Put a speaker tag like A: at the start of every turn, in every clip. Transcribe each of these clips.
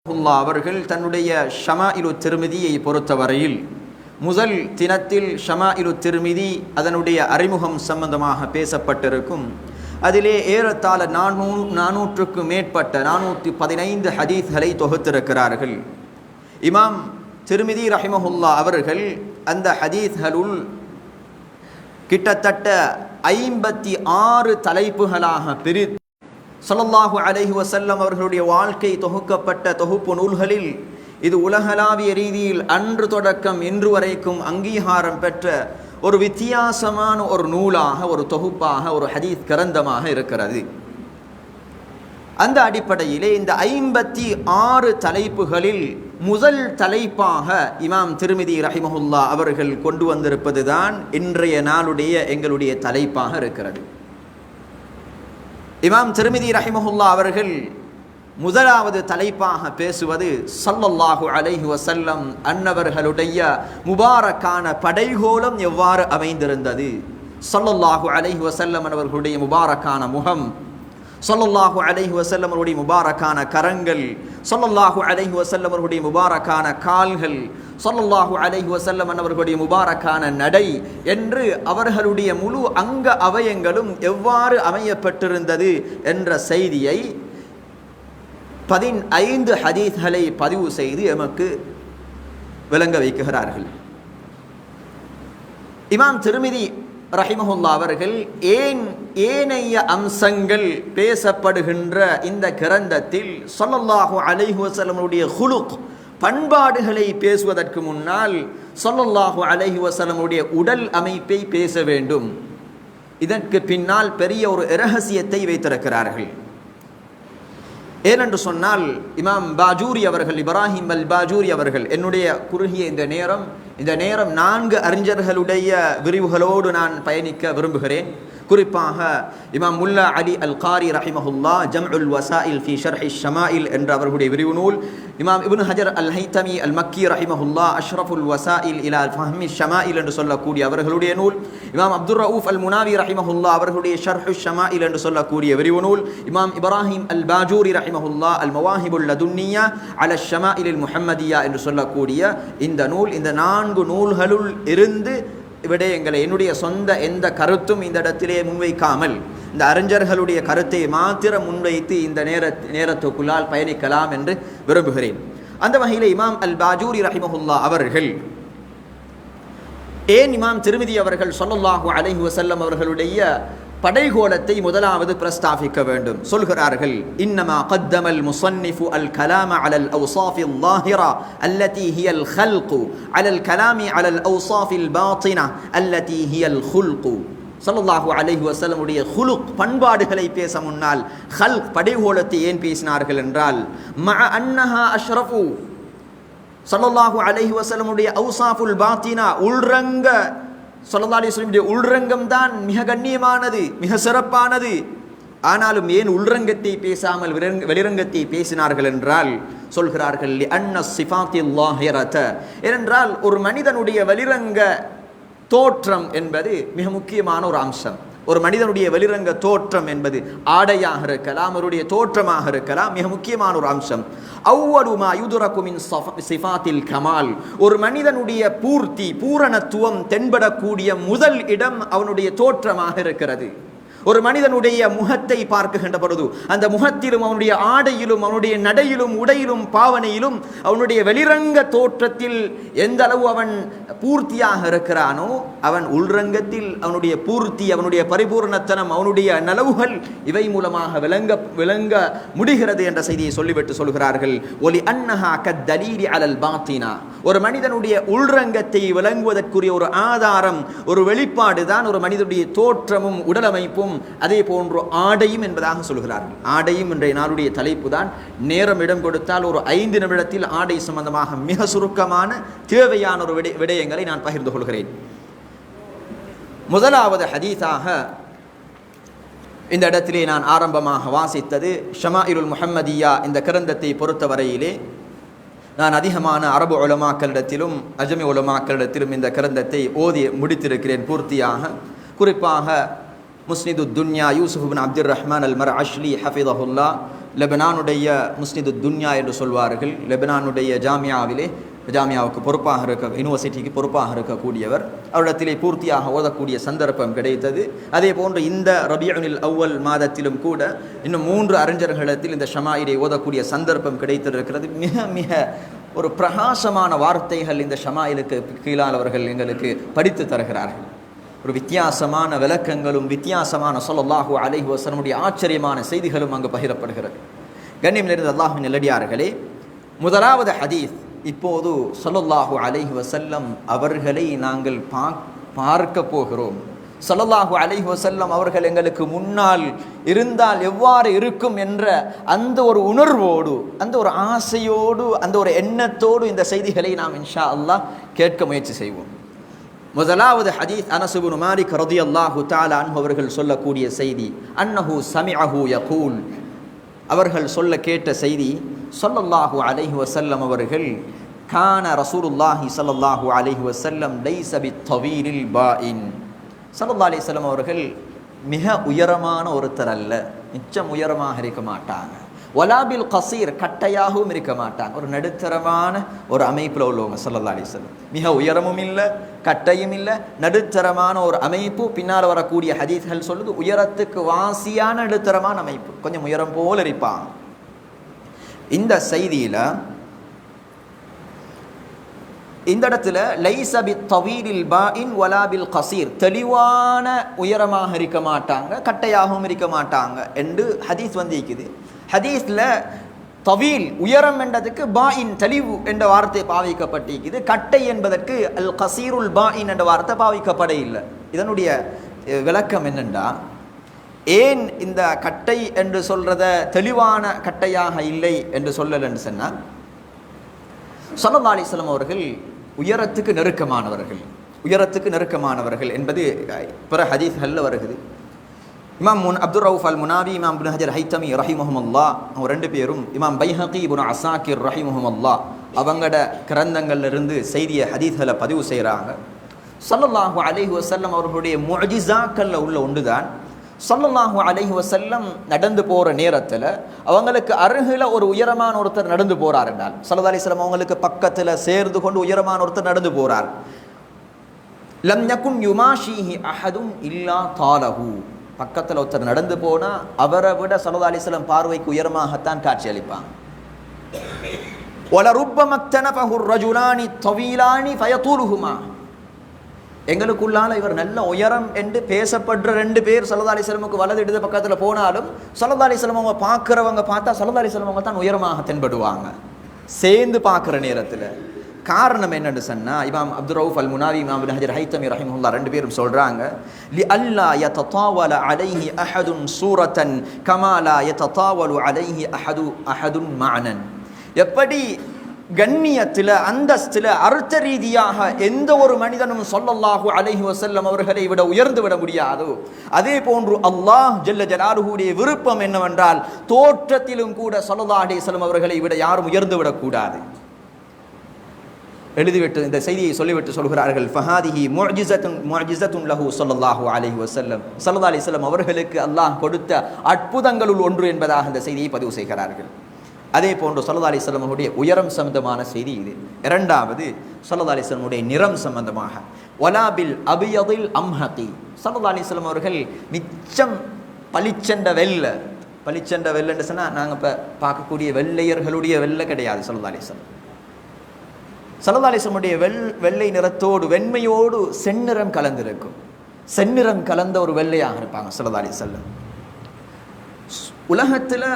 A: அவர்கள் தன்னுடைய ஷமாஇலு திர்மிதியை பொறுத்தவரையில் முதல் தினத்தில் ஷமாஇலு திர்மிதி அதனுடைய அறிமுகம் சம்பந்தமாக பேசப்பட்டிருக்கும். அதிலே ஏறத்தாழ 400க்கு மேற்பட்ட 415 ஹதீஸ்களை தொகுத்திருக்கிறார்கள். இமாம் திர்மிதி ரஹிமஹுல்லா அவர்கள் அந்த ஹதீஸ்களுள் கிட்டத்தட்ட 56 தலைப்புகளாக பிரித்து ஸல்லல்லாஹு அலைஹி வஸல்லம் அவர்களுடைய வாழ்க்கை தொகுக்கப்பட்ட தொகுப்பு நூல்களில் இது உலகளாவிய ரீதியில் அன்று தொடக்கம் இன்று வரைக்கும் அங்கீகாரம் பெற்ற ஒரு வித்தியாசமான ஒரு நூலாக, ஒரு தொகுப்பாக, ஒரு ஹதீஸ் கிரந்தமாக இருக்கிறது. அந்த அடிப்படையிலே இந்த 56 தலைப்புகளில் முதல் தலைப்பாக இமாம் திர்மிதி ரஹிமஹுல்லா அவர்கள் கொண்டு வந்திருப்பது தான் இன்றைய நாளுடைய எங்களுடைய தலைப்பாக இருக்கிறது. இமாம் திர்மிதி ரஹிமஹுல்லா அவர்கள் முதலாவது தலைப்பாக பேசுவது ஸல்லல்லாஹு அலைஹி வஸல்லம் அன்னவர்களுடைய முபாரக்கான படைகோலம் எவ்வாறு அமைந்திருந்தது, ஸல்லல்லாஹு அலைஹி வஸல்லம் அவர்களுடைய முபாரக்கான முகம், ஸல்லல்லாஹு அலைஹி வஸல்லம் அவருடைய முபாரக்கான கரங்கள், ஸல்லல்லாஹு அலைஹி வஸல்லம் அவருடைய முபாரக்கான கால்கள், ஸல்லல்லாஹு அலைஹி வஸல்லம் அவர்களுடைய முபாரக்கான நடை என்று அவர்களுடைய முழு அங்க அவயங்களும் எவ்வாறு அமையப்பட்டிருந்தது என்ற செய்தியை 15 ஹதீஸ்களை பதிவு செய்து எமக்கு விளங்க வைக்கிறார்கள். இமாம் திர்மிதி ரஹிமஹுல்லா அவர்கள் ஏனைய அம்சங்கள் பேசப்படுகின்ற இந்த கிரந்தத்தில் ஸல்லல்லாஹு அலைஹி வஸல்லமுடைய ஹுலுக் பண்பாடுகளை பேசுவதற்கு முன்னால் ஸல்லல்லாஹு அலைஹி வஸல்லமுடைய உடல் அமைப்பை பேச வேண்டும். இதற்கு பின்னால் பெரிய ஒரு இரகசியத்தை வைத்திருக்கிறார்கள். ஏனென்று சொன்னால் இமாம் பாஜூரி அவர்கள், இப்ராஹிம் அல் பாஜூரி அவர்கள், என்னுடைய குறுகிய இந்த நேரம் 4 அறிஞர்களுடைய விரிவுகளோடு நான் பயணிக்க விரும்புகிறேன். குறிப்பாக இமாம் முல்லா அலி அல் காரி ரஹிமஹுல்லா ஜம்உல் வசாயில் ஃபி ஷர்ஹி ஷமாயில் என்ற அவர்களுடைய விரிவு நூல், இமாம் இப்னு ஹஜர் அல் ஹைத்தமி அல் மக்கி ரஹிமஹுல்லா அஷ்ரஃபுல் வசாயில் இலா ஃபஹ்மி ஷமாயில் என்று சொல்லக்கூடிய அவர்களுடைய நூல், இமாம் அப்துர் ரவுஃப் அல் முனாவி ரஹிமஹுல்லா அவர்களுடைய ஷர்ஹு ஷமாயில் என்று சொல்லக்கூடிய விரிவு நூல், இமாம் இப்ராஹிம் அல் பாஜூரி ரஹிமஹுல்லா அல் மவாஹிபுல் லதுன்னியா அல ஷமாயில் முஹம்மதியா என்று சொல்லக்கூடிய இந்த நூல், இந்த 4 நூல்களுள் இருந்து விடயங்களை என்னுடைய சொந்த எந்த கருத்தும் இந்த இடத்திலே முன்வைக்காமல் இந்த அறிஞர்களுடைய கருத்தை மாத்திரம் முன்வைத்து இந்த நேரத்துக்குள்ளால் பயணிக்கலாம் என்று விரும்புகிறேன். அந்த வகையில் இமாம் அல் பாஜூரி ரஹிமஹுல்லா அவர்கள் ஏன் இமாம் திர்மிதி அவர்கள் ஸல்லல்லாஹு அலைஹி வஸல்லம் அவர்களுடைய படைகோலத்தை முதலாவது பிரஸ்தாபிக்க வேண்டும் சொல்கிறார்கள். இன்னமா கத்தமல் முஸன்னிஃபு அல் கலாம் அலல் அவ்ஸாஃபில் லாஹிரா அல்லதி ஹியல் ஹல்கு அலல் கலாமி அலல் அவ்ஸாஃபில் பாத்தினா அல்லதி ஹியல் ஹுல்கு. ஸல்லல்லாஹு அலைஹி வஸல்லமுடைய ஹுலுக் பண்பாடுகளை பேச முன்னால் ஹல்க் படைகோலத்தை ஏன் பேசினார்கள் என்றால், மஅ அன்னஹா அஷ்ரஃபு ஸல்லல்லாஹு அலைஹி வஸல்லமுடைய அவ்ஸாஃபுல் பாத்தினா உள்ரங்க ஸல்லல்லாஹு அலைஹி வஸல்லம் உள்ரங்கம் தான் மிக கண்ணியமானது, மிக சிறப்பானது. ஆனாலும் ஏன் உள்ரங்கத்தை பேசாமல் வெளிரங்கத்தை பேசினார்கள் என்றால் சொல்கிறார்கள், லிஅன்ன ஸிஃபாத்தில் லாஹிரத, ஏனென்றால் ஒரு மனிதனுடைய வெளிரங்க தோற்றம் என்பது மிக முக்கியமான ஒரு அம்சம். ஒரு மனிதனுடைய வெளிரங்க தோற்றம் என்பது ஆடையாக இருக்கலாம், அவருடைய தோற்றமாக இருக்கலாம், மிக முக்கியமான ஒரு அம்சம். அவ்வளவு மா யுதுரகு மின் சிஃபாத்தில் கமால், ஒரு மனிதனுடைய பூரணத்துவம் தென்படக்கூடிய முதல் இடம் அவனுடைய தோற்றமாக இருக்கிறது. ஒரு மனிதனுடைய முகத்தை பார்க்கின்ற பொழுது அந்த முகத்திலும் அவனுடைய ஆடையிலும் அவனுடைய நடையிலும் உடையிலும் பாவனையிலும் அவனுடைய வெளிரங்க தோற்றத்தில் எந்த அளவு அவன் பூர்த்தியாக இருக்கிறானோ அவன் உள்ரங்கத்தில் அவனுடைய பூர்த்தி, அவனுடைய பரிபூர்ணத்தனம், அவனுடைய நலவுகள் இவை மூலமாக விளங்க முடிகிறது என்ற செய்தியை சொல்லிவிட்டு சொல்கிறார்கள். ஒலி அன்னஹா கத்தலீரி அலல் பாத்தினா, ஒரு மனிதனுடைய உள்ரங்கத்தை விளங்குவதற்குரிய ஒரு ஆதாரம், ஒரு வெளிப்பாடு தான் ஒரு மனிதனுடைய தோற்றமும் உடலமைப்பும் அதே போன்று ஆடையும் என்பதாக சொல்கிறார்கள். ஆடையும் இன்றைய நாளுடைய தலைப்பு தான். நேரம் இடம் கொடுத்தால் ஒரு 5 நிமிடத்தில் ஆடை சம்பந்தமாக மிக சுருக்கமான தேவையான ஒரு விடயங்களை நான் பகிர்ந்து கொள்கிறேன். முதலாவது ஹதீஸாக இந்த இடத்திலே நான் ஆரம்பமாக வாசித்தது ஷமாயிலுல் முஹம்மதியா இந்த கிரந்தத்தை பொறுத்தவரையிலே நான் அதிகமான அரபு உலமாக்களிடத்திலும் அஜமி உலமாக்களிடத்திலும் இந்த கிரந்தத்தை ஓதி முடித்திருக்கிறேன் பூர்த்தியாக. குறிப்பாக முஸ்னிது துன்யா யூசுப் பின் அப்துர் ரஹ்மான் அல் மர்அஷ்லி ஹஃபிதஹுல்லா, லெபனானுடைய முஸ்னிது துன்யா என்று சொல்வார்கள். லெபனானுடைய ஜாமியாவுக்கு பொறுப்பாக யூனிவர்சிட்டிக்கு பொறுப்பாக இருக்கக்கூடியவர். அவரிடத்திலே பூர்த்தியாக ஓதக்கூடிய சந்தர்ப்பம் கிடைத்தது. அதே போன்று இந்த ரபியுல் அவ்வல் மாதத்திலும் கூட இன்னும் 3 அறிஞர்களிடத்தில் இந்த ஷமாயிலை ஓதக்கூடிய சந்தர்ப்பம் கிடைத்திருக்கிறது. மிக மிக ஒரு பிரகாசமான வார்த்தைகள் இந்த ஷமாயிலுக்கு கீழால் அவர்கள் எங்களுக்கு படித்து தருகிறார்கள். ஒரு வித்தியாசமான விளக்கங்களும் வித்தியாசமான ஸல்லல்லாஹு அலைஹி வஸல்லமுடைய ஆச்சரியமான செய்திகளும் அங்கு பகிரப்படுகிறது. கண்ணியம் நிறைந்த அல்லாஹ்வின் நல்லடியார்களே, முதலாவது ஹதீஸ். இப்போது ஸல்லல்லாஹு அலைஹி வஸல்லம் அவர்களை நாங்கள் பார்க்க போகிறோம். ஸல்லல்லாஹு அலைஹி வஸல்லம் அவர்கள் எங்களுக்கு முன்னால் இருந்தால் எவ்வாறு இருக்கும் என்ற அந்த ஒரு உணர்வோடு, அந்த ஒரு ஆசையோடு, அந்த ஒரு எண்ணத்தோடு இந்த செய்திகளை நாம் இன்ஷா அல்லாஹ் கேட்க முயற்சி செய்வோம். முதலாவது ஹதீஸ் அனஸ் இப்னு மாலிக் ரலியல்லாஹு தஆலா அன்ஹு அவர்கள் சொல்லக்கூடிய செய்தி. அன்னஹு சமிஅஹு யகூல், அவர்கள் சொல்ல கேட்ட செய்தி, ஸல்லல்லாஹு அலைஹி வஸல்லம் அவர்கள், கான ரசூலுல்லாஹி ஸல்லல்லாஹு அலைஹி வஸல்லம் லைஸ பித்தவீலில் பாயின், ஸல்லல்லாஹு அலைஹி வஸல்லம் அவர்கள் மிக உயரமான ஒருத்தர் அல்ல, மிச்சம் உயரமாக இருக்க மாட்டாங்க. வலாபில் கசீர், கட்டையாகவும் இருக்க மாட்டாங்க. ஒரு நடுத்தரமான ஒரு அமைப்பில் உள்ளவங்க ஸல்லல்லாஹு அலைஹி வஸல்லம். மிக உயரமும் இல்லை, கட்டையும் இல்லை, நடுத்தரமான ஒரு அமைப்பு. பின்னால் வரக்கூடிய ஹதீஸ்கள் சொல்லுது உயரத்துக்கு வாசியான நடுத்தரமான அமைப்பு, கொஞ்சம் உயரம் போல இருப்பாங்க. இந்த செய்தியில இந்த இடத்துல லைஸ பித்தவீலில் பாயின் வலா பில் கசீர், தெளிவான உயரமாக இருக்க மாட்டாங்க, கட்டையாகவும் இருக்க மாட்டாங்க என்று ஹதீஸ் வந்திருக்குது. ஹதீஸ்ல தவீல் உயரம் என்றதுக்கு பாயின் தெளிவு என்ற வார்த்தை பாவிக்கப்பட்டிருக்குது. கட்டை என்பதற்கு அல் கசீருல் பாயின் என்ற வார்த்தை பாவிக்கப்பட இல்லை. இதனுடைய விளக்கம் என்னென்றா, ஏன் இந்த கட்டை என்று சொல்றத தெளிவான கட்டையாக இல்லை என்று சொல்லலன்னு சொன்னால், ஸல்லல்லாஹு அலைஹி வஸல்லம் அவர்கள் உயரத்துக்கு நெருக்கமானவர்கள் என்பது பிற ஹதீஸ்களில் வருகிறது. இமாம் அப்துர் ரவுஃப் அல் முனாவி, இமாம் இப்னு ஹஜர் ஹைத்தமி ரஹிமஹுமுல்லாஹ், அவங்க 2 பேரும், இமாம் பைஹகி இப்னு அஸாக்கிர் ரஹிமஹுமுல்லாஹ், அவங்களோட கிரந்தங்கள்லிருந்து செய்திய ஹதீஸ்களை பதிவு செய்கிறாங்க. ஸல்லல்லாஹு அலைஹி வஸல்லம் அவர்களுடைய முஅஜிஸாக்கள்ல உள்ள ஒன்றுதான், ஸல்லல்லாஹு அலைஹி வஸல்லம் நடந்து போகிற நேரத்தில் அவங்களுக்கு அருகில் ஒரு உயரமான ஒருத்தர் நடந்து போகிறார் என்றால், ஸல்லல்லாஹு அலைஹி வஸல்லம் அவங்களுக்கு பக்கத்தில் சேர்ந்து கொண்டு உயரமான ஒருத்தர் நடந்து போகிறார். லம் யகுன் யுமாஷிஹி அஹதுன் இல்லா தாலஹு, பக்கத்தில் ஒருத்தர் நடந்து போனால் அவரை விட ஸல்லல்லாஹு அலைஹி வஸல்லம் பார்வைக்கு உயரமாகத்தான் காட்சி அளிப்பாங்க. வலருப்பம தனஃபஹு ரஜுலானி தவீலானி ஃபயதூலுஹுமா, எங்களுக்குள்ளால இவர் நல்ல உயரம் என்று பேசப்படுற 2 பேர் ஸல்லல்லாஹு அலைஹி வஸல்லமுக்கு வலது இடது பக்கத்தில் போனாலும் ஸல்லல்லாஹு அலைஹி வஸல்லம் அவங்க பார்க்குறவங்க பார்த்தா ஸல்லல்லாஹு அலைஹி வஸல்லம் அவங்க தான் உயரமாக தென்படுவாங்க சேர்ந்து பார்க்குற நேரத்தில். காரணம் என்னன்னு சொன்னால், இமாம் அப்துர் ரவுஃப் அல் முனாவி, இமாம் இப்னு ஹஜர் ஹைத்தமி ரஹிமஹுல்லாஹ் 2 பேரும் சொல்கிறாங்க, லி அல்லா யததாவல அலைஹி அஹதுன் சூரத்தன் கமா லா யததாவலு அலைஹி அஹதுன் மஅனன், எப்படி கண்ணியத்தில் அந்தஸ்தில் அர்த்த ரீதியாக எந்த ஒரு மனிதனும் ஸல்லல்லாஹு அலைஹி வஸல்லம் அவர்களை விட உயர்ந்து விட முடியாதோ, அதே போன்று அல்லாஹ் ஜல்ல ஜலாலுஹுடைய விருப்பம் என்னவென்றால் தோற்றத்திலும் கூட ஸல்லல்லாஹு அலைஹி வஸல்லம் அவர்களை விட யாரும் உயர்ந்து விடக்கூடாது. எழுதிவிட்டு இந்த செய்தியை சொல்லிவிட்டு சொல்கிறார்கள், ஃபஹாதிஹி முஅஜிஸத்துன் லஹு ஸல்லல்லாஹு அலைஹி வஸல்லம், ஸல்லல்லாஹு அலைஹி வஸல்லம் அவர்களுக்கு அல்லாஹ் கொடுத்த அற்புதங்களுள் ஒன்று என்பதாக இந்த செய்தியை பதிவு செய்கிறார்கள். அதே போன்று ஸல்லல்லாஹு அலைஹி வஸல்லம் அவருடைய உயரம் சம்பந்தமான செய்தி இது. இரண்டாவது, ஸல்லல்லாஹு அலைஹி வஸல்லம் உடைய நிறம் சம்பந்தமாக, வலா பில் அபியதில் அம்ஹகி, ஸல்லல்லாஹு அலைஹி வஸல்லம் அவர்கள் மிச்சம் பளிச்சென்ற வெள்ளைன்னு சொன்னால் நாங்கள் இப்போ பார்க்கக்கூடிய வெள்ளையர்களுடைய வெள்ளை கிடையாது. ஸல்லல்லாஹு அலைஹி வஸல்லம் வெள்ளை நிறத்தோடு வெண்மையோடு செந்நிறம் கலந்திருக்கும், செந்நிறம் கலந்த ஒரு வெள்ளையாக இருப்பாங்க ஸல்லல்லாஹு அலைஹி வஸல்லம். உலகத்தில்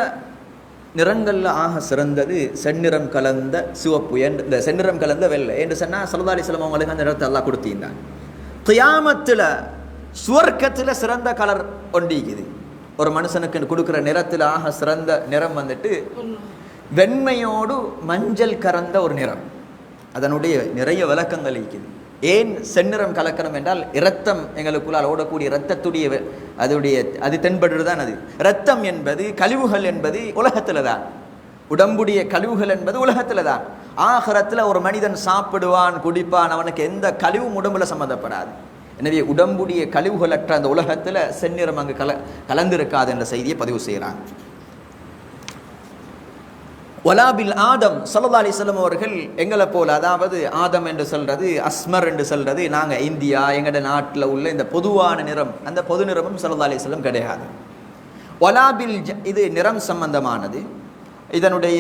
A: நிறங்களில் ஆக சிறந்தது செந்நிறம் கலந்த சிவப்பு, இந்த செந்நிறம் கலந்த வெள்ளை என்று சொன்னால் ஸல்லல்லாஹு அலைஹி வஸல்லம் அவங்களுக்கு அந்த நிறத்தை அல்லாஹ் கொடுத்திருந்தாங்க. கியாமத்தில் சுவர்க்கத்தில் சிறந்த கலர் ஒண்டிக்குது, ஒரு மனுஷனுக்கு கொடுக்குற நிறத்தில் ஆக சிறந்த நிறம் வந்துட்டு வெண்மையோடு மஞ்சள் கலந்த ஒரு நிறம். அதனுடைய நிறைய விளக்கங்கள் இருக்குது. ஏன் செந்நிறம் கலக்கணும் என்றால், இரத்தம் எங்களுக்குள்ளால் ஓடக்கூடிய இரத்தத்துடைய அது தென்படுறது தான். அது இரத்தம் என்பது, கழிவுகள் என்பது உலகத்தில் தான், உடம்புடைய கழிவுகள் என்பது உலகத்தில் தான். ஆகிரத்தில் ஒரு மனிதன் சாப்பிடுவான், குடிப்பான், அவனுக்கு எந்த கழிவும் உடம்புல சம்மந்தப்படாது. எனவே உடம்புடைய கழிவுகளற்ற அந்த உலகத்தில் செந்நிறம் அங்கு கலந்திருக்காது என்ற செய்தியை பதிவு செய்கிறாங்க. வலாபில் ஆதம் ஸல்லல்லாஹு அலைஹி வஸல்லம் அவர்கள் எங்களை போல, அதாவது ஆதம் என்று சொல்றது, அஸ்மர் என்று சொல்றது, நாங்கள் இந்தியா எங்களோட நாட்டில் உள்ள இந்த பொதுவான நிறம், அந்த பொது நிறமும் ஸல்லல்லாஹு அலைஹி வஸல்லம் கிடையாது. வலாபில் இது நிறம் சம்பந்தமானது. இதனுடைய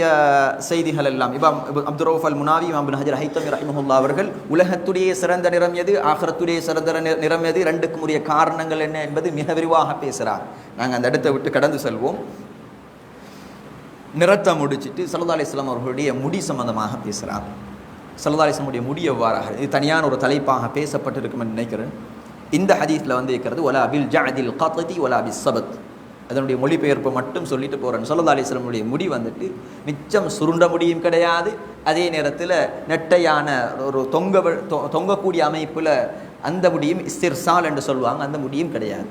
A: செய்திகள் எல்லாம் இமாம் அப்துர் ரவுஃப் அல் முனாவி, இமாம் இப்னு ஹஜர் ஹைத்தமி ரஹிமஹுல்லாஹ் அவர்கள் உலகத்துடைய சிறந்த நிறம் எது, ஆகிரத்துடைய சிறந்த நிறம் எது, ரெண்டுக்கும் உரிய காரணங்கள் என்ன என்பது மிக விரிவாக பேசுகிறார். நாங்கள் அந்த இடத்தை விட்டு கடந்து செல்வோம். நிறத்தை முடிச்சுட்டு ஸல்லல்லாஹு அலைஹி வஸல்லம் அவர்களுடைய முடி சம்பந்தமாக பேசுகிறார். ஸல்லல்லாஹு அலைஹி வஸல்லம் முடி எவ்வாறாக, இது தனியான ஒரு தலைப்பாக பேசப்பட்டிருக்கும் என்று நினைக்கிறேன். இந்த ஹதீஸில் இருக்கிறது வலா பில் ஜஅதில் கத்தி வலா பிஸ் சபத். அதனுடைய மொழிபெயர்ப்பு மட்டும் சொல்லிட்டு போகிறேன். ஸல்லல்லாஹு அலைஹி வஸல்லம் முடி மிச்சம் சுருண்ட முடியும் கிடையாது, அதே நேரத்தில் நெட்டையான ஒரு தொங்கக்கூடிய அமைப்பில் அந்த முடியும் இஸ்திர்சால் என்று சொல்லுவாங்க, அந்த முடியும் கிடையாது.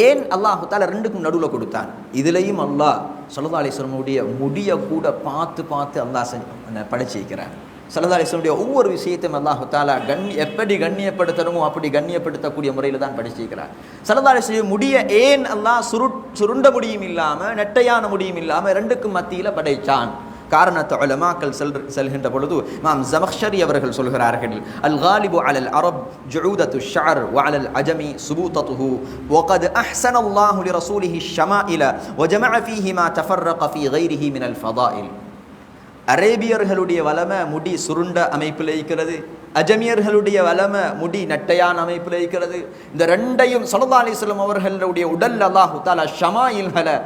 A: ஏன் அல்லாஹு தஆலா ரெண்டுக்கும் நடுவில் கொடுத்தான்? இதுலேயும் அல்லாஹ் ஸல்லல்லாஹு அலைஹி வஸல்லம் முடியை கூட பார்த்து அல்லாஹ் படைச்சிருக்கிறான். ஸல்லல்லாஹு அலைஹி வஸல்லம் ஒவ்வொரு விஷயத்தையும் அல்லாஹு தஆலா எப்படி கண்ணியப்படுத்தணுமோ அப்படி கண்ணியப்படுத்தக்கூடிய முறையில் தான் படிச்சிருக்கிறார். ஸல்லல்லாஹு அலைஹி வஸல்லம் முடிய ஏன் அல்லாஹ் சுருண்ட முடியும் இல்லாமல் நெட்டையான முடியும் இல்லாமல் ரெண்டுக்கும் மத்தியில் படைச்சான்? காரணத்தை உலமாக்கள் செல்கின்ற பொழுது இமாம் ஸமக்ஷரி அவர்கள் சொல்கிறார்கள், அல் காலிபு அலல் அரப் ஜுஊதத்து ஷஅர் வ அலல் அஜமி சுபூதத்துஹு வகத் அஹ்ஸன அல்லாஹு லிரசூலிஹி ஷமாயில வ ஜமஅ ஃபீஹி மா தஃபர்ரக ஃபீ கைரிஹி மினல் ஃபதாயில். அரேபியர்களுடைய வலமை முடி சுருண்ட அமைப்பில் இருக்கிறது, அஜமியர்களுடைய வலமை முடி நட்டையான அமைப்பில் இருக்கிறது. இந்த ரெண்டையும் ஸல்லல்லாஹு அலைஹி வஸல்லம் அவர்களுடைய உடல் அல்லாஹு தஆலா ஷமாயில்களை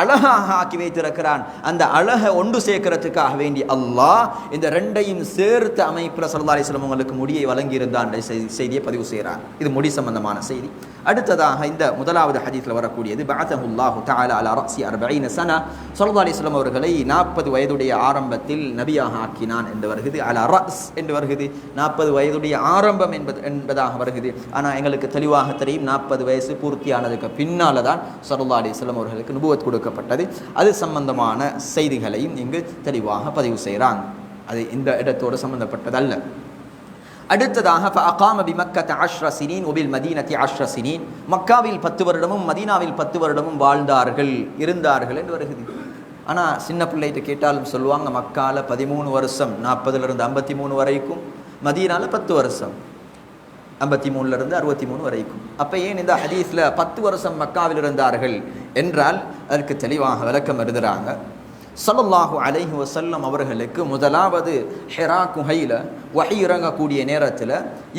A: அழகாக ஆக்கி வைத்திருக்கிறான். அந்த அழகை ஒன்று சேர்க்கிறதுக்காக வேண்டி அல்லாஹ் இந்த ரெண்டையும் சேர்த்து அமைப்பில் ஸல்லல்லாஹு அலைஹி வஸல்லம் அவங்களுக்கு முடியை வழங்கியிருந்தான் செய்தியை பதிவு செய்கிறார். இது முடி சம்பந்தமான செய்தி. அடுத்ததாக இந்த முதலாவது ஹதீஸில் வரக்கூடியது பஅதஹுல்லாஹு தஆலா அலா ரஸி 40 சனா, ஸல்லல்லாஹு அலைஹி வஸல்லம் அவர்களை 40 வயதுடைய ஆரம்பத்தில் நபியாக ஆக்கினான் என்று வருகிறது. அலா ரஸ் என்று வருகிறது, 40 வயதுடைய ஆரம்பம் என்பதாக வருகிறது. ஆனால் எங்களுக்கு தெளிவாக தெரியும் 40 வயசு பூர்த்தியானதுக்கு பின்னால் தான் ஸல்லல்லாஹு அலைஹி வஸல்லம் அவர்களுக்கு நுபுவத் கொடுக்கப்பட்டது. அது சம்பந்தமான செய்திகளையும் இங்கு தெளிவாக பதிவு செய்கிறாங்க. அது இந்த இடத்தோடு சம்பந்தப்பட்டதல்ல. அடுத்ததாக ஃபஅகாம பிமக்கத 10 சினீன் வபில் மதீனத்தி 10 சினீன், மக்காவில் 10 வருடமும் மதீனாவில் 10 வருடமும் இருந்தார்கள் என்று வருகிறது. ஆனால் சின்ன பிள்ளைகிட்ட கேட்டாலும் சொல்லுவாங்க, மக்கால 13 வருஷம் 40லிருந்து 53 வரைக்கும், மதீனால 10 வருஷம் 53லிருந்து 63 வரைக்கும். அப்போ ஏன் இந்த ஹதீஸில் 10 வருஷம் மக்காவில் இருந்தார்கள் என்றால் அதற்கு தெளிவாக விளக்கம் எழுதுகிறாங்க. ஸல்லல்லாஹு அலைஹி வஸல்லம் அவர்களுக்கு முதலாவது ஹிரா குஹைல வஹி இறங்கக்கூடிய நேரத்தில்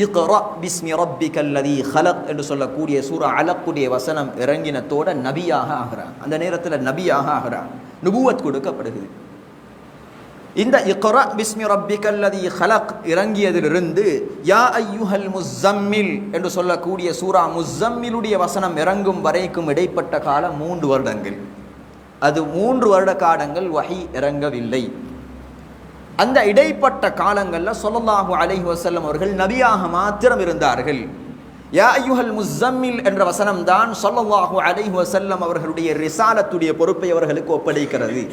A: இக்ரா பிஸ்மி ரப்பிக்கல்லதீ ஹலக் என்று சொல்லக்கூடிய சூரா அலக்குடைய வசனம் இறங்கினத்தோட நபியாக ஆகிறார். அந்த நேரத்தில் நபியாக ஆகிறார், நுபுவத் கொடுக்கப்படுகிறது. இந்த இக்ரா பிஸ்மி ரப்பிக்கல்லதீ ஹலக் இறங்கியதிலிருந்து யா அய்யுஹல் முஸம்மில் என்று சொல்லக்கூடிய சூரா முஸம்மிலுடைய வசனம் இறங்கும் வரைக்கும் இடைப்பட்ட காலம் 3 வருடங்கள். அது 3 வருட காலங்கள் வஹி இறங்கவில்லை. அந்த இடைப்பட்ட காலங்களில் ஸல்லல்லாஹு அலைஹி வஸல்லம் அவர்கள் நபியாக மாத்திரம் இருந்தார்கள். யா அய்யுஹல் முஸம்மில் என்ற வசனம் தான் ஸல்லல்லாஹு அலைஹி வஸல்லம் அவர்களுடைய ரிசாலத்துடைய பொறுப்பை அவர்களுக்கு ஒப்படைக்கிறது.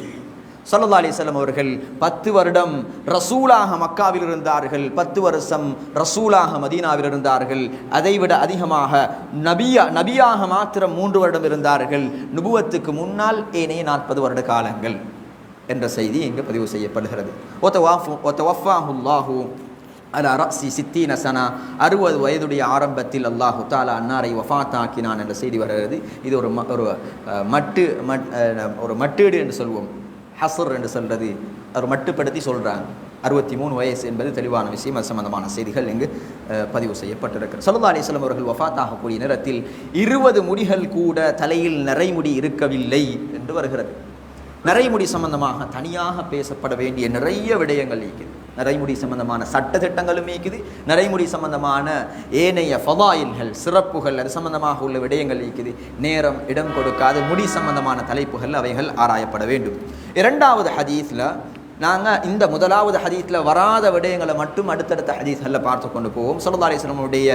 A: ஸல்லல்லாஹு அலைஹி வஸல்லம் அவர்கள் 10 வருடம் ரசூலாக மக்காவில் இருந்தார்கள், 10 வருஷம் ரசூலாக மதீனாவில் இருந்தார்கள். அதைவிட அதிகமாக நபியாக மாத்திரம் 3 வருடம் இருந்தார்கள். நுபுவத்துக்கு முன்னால் ஏனைய 40 வருட காலங்கள் என்ற செய்தி இங்கு பதிவு செய்யப்படுகிறது. ஒத்தவஃபாஹுல்லாஹு அலா ரஸி 60 சனா, 60 வயதுடைய ஆரம்பத்தில் அல்லாஹு தஆலா அன்னாரை வஃபாத் ஆக்கினான் என்ற செய்தி வருகிறது. இது ஒரு மட்டீடு என்று சொல்வோம், ஹஸ்ர் என்று சொல்கிறது, அவர் மட்டுப்படுத்தி சொல்கிறாங்க. 63 வயசு என்பது தெளிவான விஷயம். அது சம்பந்தமான செய்திகள் இங்கு பதிவு செய்யப்பட்டிருக்கிறது. ஸல்லல்லாஹு அலைஹி வஸல்லம் அவர்கள் வஃபாத் ஆகக்கூடிய நேரத்தில் 20 முடிகள் கூட தலையில் நரைமுடி இருக்கவில்லை என்று வருகிறது. நரைமுடி சம்பந்தமாக தனியாக பேசப்பட வேண்டிய நிறைய விடயங்கள் இருக்குது. நரைமுடி சம்பந்தமான சட்ட திட்டங்களும் இருக்குது, நரைமுடி சம்பந்தமான ஏனைய ஃபதாயில்கள் சிறப்புகள் அது சம்பந்தமாக உள்ள விடயங்கள் இருக்குது. நேரம் இடம் கொடுக்காது முடி சம்பந்தமான தலைப்புகள் அவைகள் ஆராயப்பட வேண்டும். இரண்டாவது ஹதீஸில் நாங்கள் இந்த முதலாவது ஹதீஸில் வராத விடயங்களை மட்டும் அடுத்தடுத்த ஹதீஸ்களில் பார்த்து கொண்டு போவோம். ஸல்லல்லாஹு அலைஹி வஸல்லமுடைய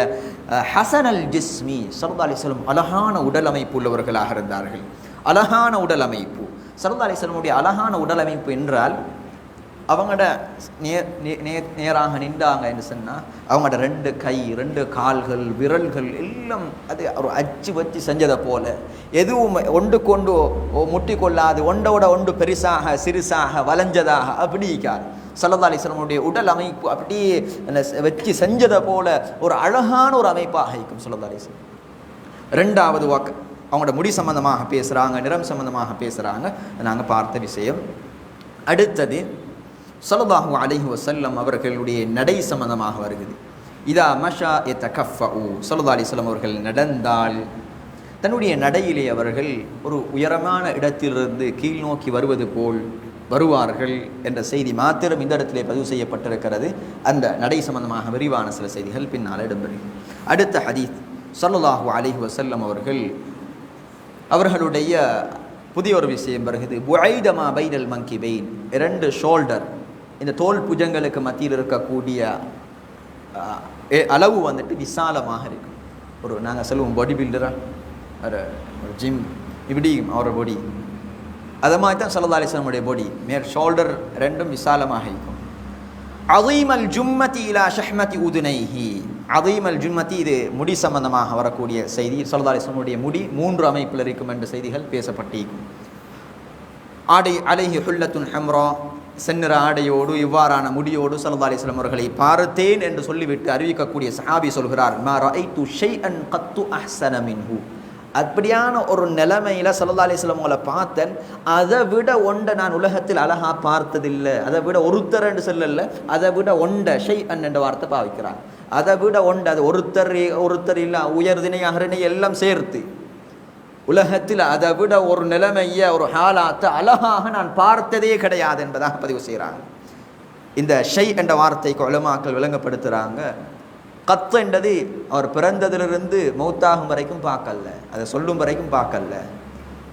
A: ஹஸன் அல் ஜிஸ்மி, ஸல்லல்லாஹு அலைஹி வஸல்லம் அழகான உடல் அமைப்பு உள்ளவர்களாக இருந்தார்கள். அழகான உடல் அமைப்பு, ஸல்லல்லாஹு அலைஹி வஸல்லமுடைய அழகான உடல் அமைப்பு என்றால் அவங்களோட நேராக நின்றாங்க என்று சொன்னால் அவங்களோட 2 கை 2 கால்கள் விரல்கள் எல்லாம் அது ஒரு அச்சு வச்சு செஞ்சதை போல எதுவும் ஒன்றுக்கொண்டு முட்டி கொள்ளாது ஒன்றோட ஒன்று பெருசாக சிறுசாக வளைஞ்சதாக அப்படி இருக்காது. ஸல்லல்லாஹு அலைஹி வஸல்லம் உடல் அமைப்பு அப்படியே வச்சு செஞ்சதை போல ஒரு அழகான ஒரு அமைப்பாக இருக்கும் ஸல்லல்லாஹு அலைஹி வஸல்லம். 2வது அவங்களோட முடி சம்பந்தமாக பேசுகிறாங்க, நிறம் சம்பந்தமாக பேசுகிறாங்க, நாங்கள் பார்த்த விஷயம். அடுத்தது ஸல்லல்லாஹு அலைஹி வஸல்லம் அவர்களுடைய நடை சம்பந்தமாக வருகிறது. இதா மஷா யதகஃபஉ, ஸல்லல்லாஹு அலைஹி வஸல்லம் அவர்கள் நடந்தால் தன்னுடைய நடையிலே அவர்கள் ஒரு உயரமான இடத்திலிருந்து கீழ் நோக்கி வருவது போல் வருவார்கள் என்ற செய்தி மாத்திரம் இந்த இடத்திலே பதிவு செய்யப்பட்டிருக்கிறது. அந்த நடை சம்பந்தமாக விரிவான சில செய்திகள் பின்னால் இடம்பெறும். அடுத்த ஹதீஸ், ஸல்லல்லாஹு அலைஹி வஸல்லம் அவர்களுடைய புதிய ஒரு விஷயம் வருகிறது. புஐதமா பைனல் மங்கிபைன், 2 ஷோல்டர், இந்த தோல் புஜங்களுக்கு மத்தியில் இருக்கக்கூடிய அளவு வந்துட்டு விசாலமாக இருக்கும். ஒரு நாங்கள் சொல்லுவோம் பாடி பில்டராக ஒரு ஜிம் இப்படி அவரோட பாடி, அது மாதிரி தான் ஸல்லல்லாஹு அலைஹி வஸல்லம் பாடி, ஷோல்டர் 2ம் விசாலமாக இருக்கும். அதீமல் ஜும்மதி இலா ஷஹ்மதி உதுனைஹி, அதீமல் ஜும்மதி இது முடி சம்பந்தமாக வரக்கூடிய செய்தி. ஸல்லல்லாஹு அலைஹி வஸல்லம் முடி 3 அமைப்பில் இருக்கும் என்ற செய்திகள் பேசப்பட்டிருக்கும். ஆடை அலைஹி ஹுல்லத்துன் ஹம்ரா, செந்நிற ஆடையோடு இவ்வாறான முடியோடு ஸல்லல்லாஹு அலைஹி வஸல்லம் அவர்களை பார்த்தேன் என்று சொல்லிவிட்டு அறிவிக்கக்கூடிய சஹாபி சொல்கிறார், மா ரஅய்து ஷைஅன் கத்து அஹ்ஸன மின்ஹு, அப்படியான ஒரு நிலைமையில் ஸல்லல்லாஹு அலைஹி வஸல்லம் அவங்களை பார்த்தேன், அதை விட ஒன்றை நான் உலகத்தில் அழகாக பார்த்ததில்லை. அதை விட ஒருத்தர் என்று சொல்லல, அதை விட ஒன்றை ஷைஅன் என்ற வார்த்தை பாவிக்கிறார். அதை விட ஒன்று, அது ஒருத்தர் இல்லை, உயர்தினை அகரிணை எல்லாம் சேர்த்து உலகத்தில் அதை விட ஒரு நிலைமையை ஒரு ஹாலாத்தை அழகாக நான் பார்த்ததே கிடையாது என்பதாக பதிவு செய்கிறாங்க. இந்த ஷை என்ற வார்த்தைக்கு உலமாக்கள் விளங்கப்படுத்துகிறாங்க. கத்து என்றது அவர் பிறந்ததிலிருந்து மௌத்தாகும் வரைக்கும் பார்க்கல, அதை சொல்லும் வரைக்கும் பார்க்கல.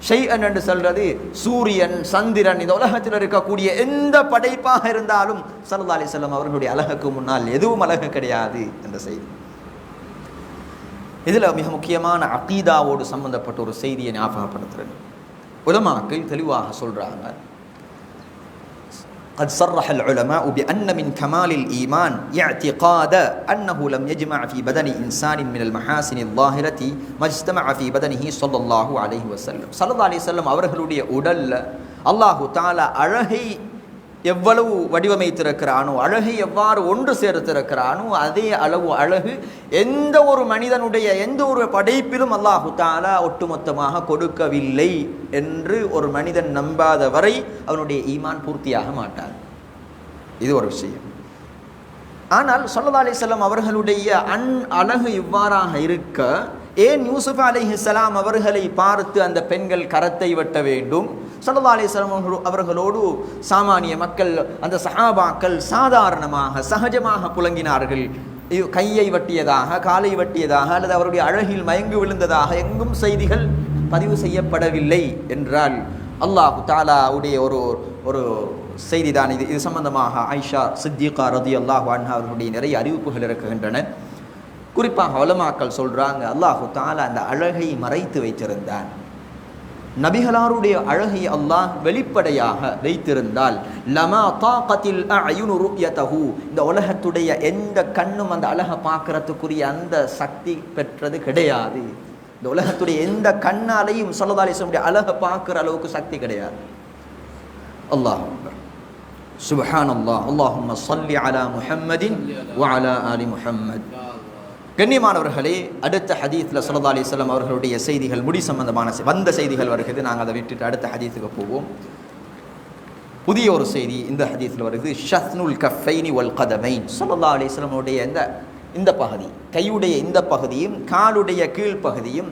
A: ஷைஅன் என்று சொல்றது சூரியன் சந்திரன், இந்த உலகத்தில் இருக்கக்கூடிய எந்த படைப்பாக இருந்தாலும் ஸல்லல்லாஹு அலைஹி வஸல்லம் அவர்களுடைய அழகுக்கு முன்னால் எதுவும் அழகு கிடையாது என்ற செய்தி. இதில் மிக முக்கியமான அகீதாவோடு சம்பந்தப்பட்ட ஒரு செய்தியை ஞாபகப்படுத்துறது. உலமாக்கள் தெளிவாக சொல்றாங்க, قد صرح العلماء بأن من كمال الإيمان اعتقاد أنه لم يجمع في بدن إنسان من المحاسن الظاهرة ما اجتمع في بدنه صلى الله عليه وسلم. صلى الله عليه وسلم அவர்களுடைய உடல்ல அல்லாஹு தஆலா அழகை எவ்வளவு வடிவமைத்திருக்கிறானோ, அழகை எவ்வாறு ஒன்று சேர்த்திருக்கிறானோ அதே அளவு அழகு எந்த ஒரு மனிதனுடைய எந்த ஒரு படைப்பிலும் அல்லாஹு தஆலா ஒட்டுமொத்தமாக கொடுக்கவில்லை என்று ஒரு மனிதன் நம்பாத வரை அவனுடைய ஈமான் பூர்த்தியாக மாட்டார். இது ஒரு விஷயம். ஆனால் ஸல்லல்லாஹு அலைஹி வஸல்லம் அவர்களுடைய அழகு இவ்வாறாக இருக்க, ஏன் யூசுப் அலைஹிஸ்ஸலாம் அவர்களை பார்த்து அந்த பெண்கள் கரத்தை வெட்ட வேண்டும்? ஸல்லல்லாஹு அலைஹி வஸல்லம் அவர்களோடு சாமானிய மக்கள், அந்த சஹாபாக்கள் சாதாரணமாக சகஜமாக புலங்கினார்கள். கையை வெட்டியதாக, காலை வெட்டியதாக அல்லது அவருடைய அழகில் மயங்கி விழுந்ததாக எங்கும் செய்திகள் பதிவு செய்யப்படவில்லை என்றால் அல்லாஹு தஆலாவுடைய ஒரு செய்தி தான் இது. இது சம்பந்தமாக ஆயிஷா சித்திகா ரலியல்லாஹு அன்ஹா அவர்களுடைய நிறைய அறிவிப்புகள் இருக்கின்றன. குறிப்பாக உலமாக்கள் சொல்றாங்க, அல்லாஹு தஆலா அந்த அழகை மறைத்து வைத்திருந்தான். நபிகளாருடைய அழகை அல்லாஹ் வெளிப்படையாக வைத்திருந்தால் லமா தாகத்தில் அயுனு ருயதஹு, இந்த உலகத்துடைய எந்த கண்ணும் அந்த அழகை பார்க்கறதுக்குரிய அந்த சக்தி பெற்றது கிடையாது. இந்த உலகத்துடைய எந்த கண்ணாலையும் ஸல்லல்லாஹு அலைஹி வஸல்லம் அழகை பார்க்குற அளவுக்கு சக்தி கிடையாது. அல்லாஹ் அக்பர், சுப்ஹானல்லாஹ், அல்லாஹும்ம ஸல்லி அலா முஹம்மதின் வ அலா ஆலி முஹம்மத். கண்ணியமானவர்களே, அடுத்த ஹதீஸில் ஸல்லல்லாஹு அலைஹி வஸல்லம் அவர்களுடைய செய்திகள், முடி சம்பந்தமான வந்த செய்திகள் வருகிறது. நாங்கள் அதை விட்டுட்டு அடுத்த ஹதீஸுக்கு போவோம். புதிய ஒரு செய்தி இந்த ஹதீஸில் வருகிறது, ஷத்னுல் கஃபைனி வல் கதமைன். ஸல்லல்லாஹு அலைஹி வஸல்லம் உடைய இந்த பகுதி, கையுடைய இந்த பகுதியும் காலுடைய கீழ்ப்பகுதியும்,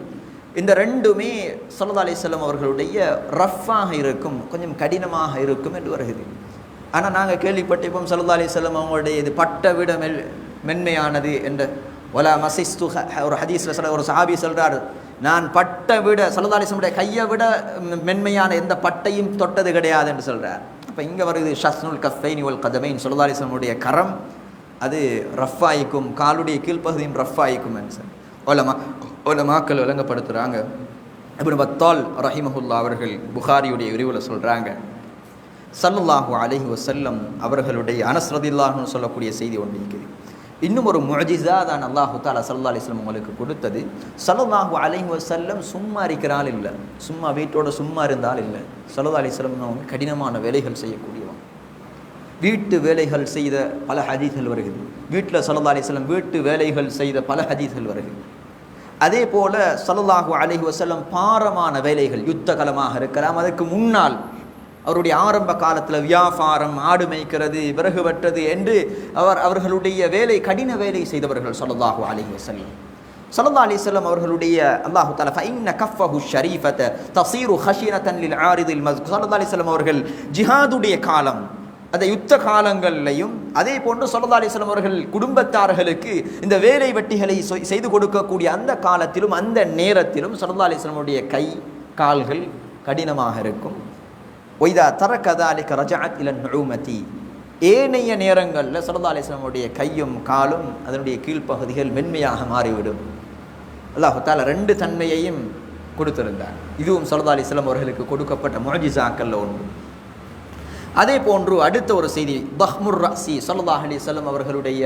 A: இந்த ரெண்டுமே ஸல்லல்லாஹு அலைஹி வஸல்லம் அவர்களுடைய ரஃப்பாக இருக்கும், கொஞ்சம் கடினமாக இருக்கும் என்று வருகிறது. ஆனால் நாங்கள் கேள்விப்பட்டிருப்போம் ஸல்லல்லாஹு அலைஹி வஸல்லம் அவங்களுடைய இது பட்டை விட மென்மையானது என்ற வலா மசிஸ்து. ஒரு ஹதீஸில் சொல்ல ஒரு சஹாபி சொல்கிறார், நான் பட்டை விட ஸல்லல்லாஹு அலைஹி வஸல்லம் கையை விட மென்மையான எந்த பட்டையும் தொட்டது கிடையாது என்று சொல்கிறார். அப்போ இங்கே வருது ஷஸ்னுல் கஃபைனி வல் கதமைன், ஸல்லல்லாஹு அலைஹி வஸல்லம் உடைய கரம் அது ரஃப்பாயிக்கும், காலுடைய கீழ்ப்பகுதியும் ரஃப்பாயிக்கும் என்று உலமாக்கள் விளங்கப்படுத்துகிறாங்க. இப்னு பத்தால் ரஹிமஹுல்லா அவர்கள் புகாரியுடைய விரிவில் சொல்கிறாங்க, ஸல்லல்லாஹு அலைஹி வஸல்லம் அவர்களுடைய அனஸ் ரலியல்லாஹு அன்ஹு சொல்லக்கூடிய செய்தி ஒன்று இருக்குது. இன்னும் ஒரு முஅஜிஸா தான் அல்லாஹு தஆலா ஸல்லல்லாஹு அலைஹி வஸல்லம் உங்களுக்கு கொடுத்தது. ஸல்லல்லாஹு அலைஹி வஸல்லம் சும்மா இருக்கிறாள் இல்லை, சும்மா வீட்டோட சும்மா இருந்தால் இல்லை. ஸல்லல்லாஹு அலைஹி வஸல்லம் அவங்க கடினமான வேலைகள் செய்யக்கூடியவங்க. வீட்டு வேலைகள் செய்த பல ஹதீஸ்கள் வருகிறது. வீட்டில் ஸல்லல்லாஹு அலைஹி வஸல்லம் வீட்டு வேலைகள் செய்த பல ஹதீஸ்கள் வருகிறது. அதே போல ஸல்லல்லாஹு அலைஹி வஸல்லம் பாரமான வேலைகள், யுத்த களமாக இருக்கலாம், அதற்கு முன்னால் அவருடைய ஆரம்ப காலத்தில் வியாபாரம், ஆடு மேய்க்கிறது, விறகு வெட்டுறது என்று அவர்களுடைய வேலை, கடின வேலை செய்தவர்கள் ஸல்லல்லாஹு அலைஹி வஸல்லம். ஸல்லல்லாஹு அலைஹி வஸல்லம் அவர்களுடைய அல்லாஹு தஆலா ஃபஇன்ன கஃபஹு ஷரீஃபத தஸீரு ஹஷீனத்தன் லில் ஆரிதில் மஸ்கூர். ஸல்லல்லாஹு அலைஹி வஸல்லம் அவர்கள் ஜிஹாதுடைய காலம், அந்த யுத்த காலங்கள்லையும் அதே போன்று ஸல்லல்லாஹு அலைஹி வஸல்லம் அவர்கள் குடும்பத்தார்களுக்கு இந்த வேலை வெட்டிகளை செய்து கொடுக்கக்கூடிய அந்த காலத்திலும் அந்த நேரத்திலும் ஸல்லல்லாஹு அலைஹி வஸல்லமுடைய கை கால்கள் கடினமாக இருக்கும். ஒய்தா தரக ذلك رجعت الى النعومه. ஏனைய நேரங்களில் ஸல்லல்லாஹு அலைஹி வஸல்லமுடைய கையும் காலும் அதனுடைய கீழ்ப்பகுதிகள் மென்மையாக மாறிவிடும். அல்லாஹ் தஆலா ரெண்டு தன்மையையும் கொடுத்திருந்தார். இதுவும் ஸல்லல்லாஹு அலைஹி வஸல்லம் அவர்களுக்கு கொடுக்கப்பட்ட முஅஜிஸாக்கள்ல ஒன்று. அதே போன்று அடுத்த ஒரு செய்தி, தஹ்முர் ரஸி ஸல்லல்லாஹு அலைஹி வஸல்லம் அவர்களுடைய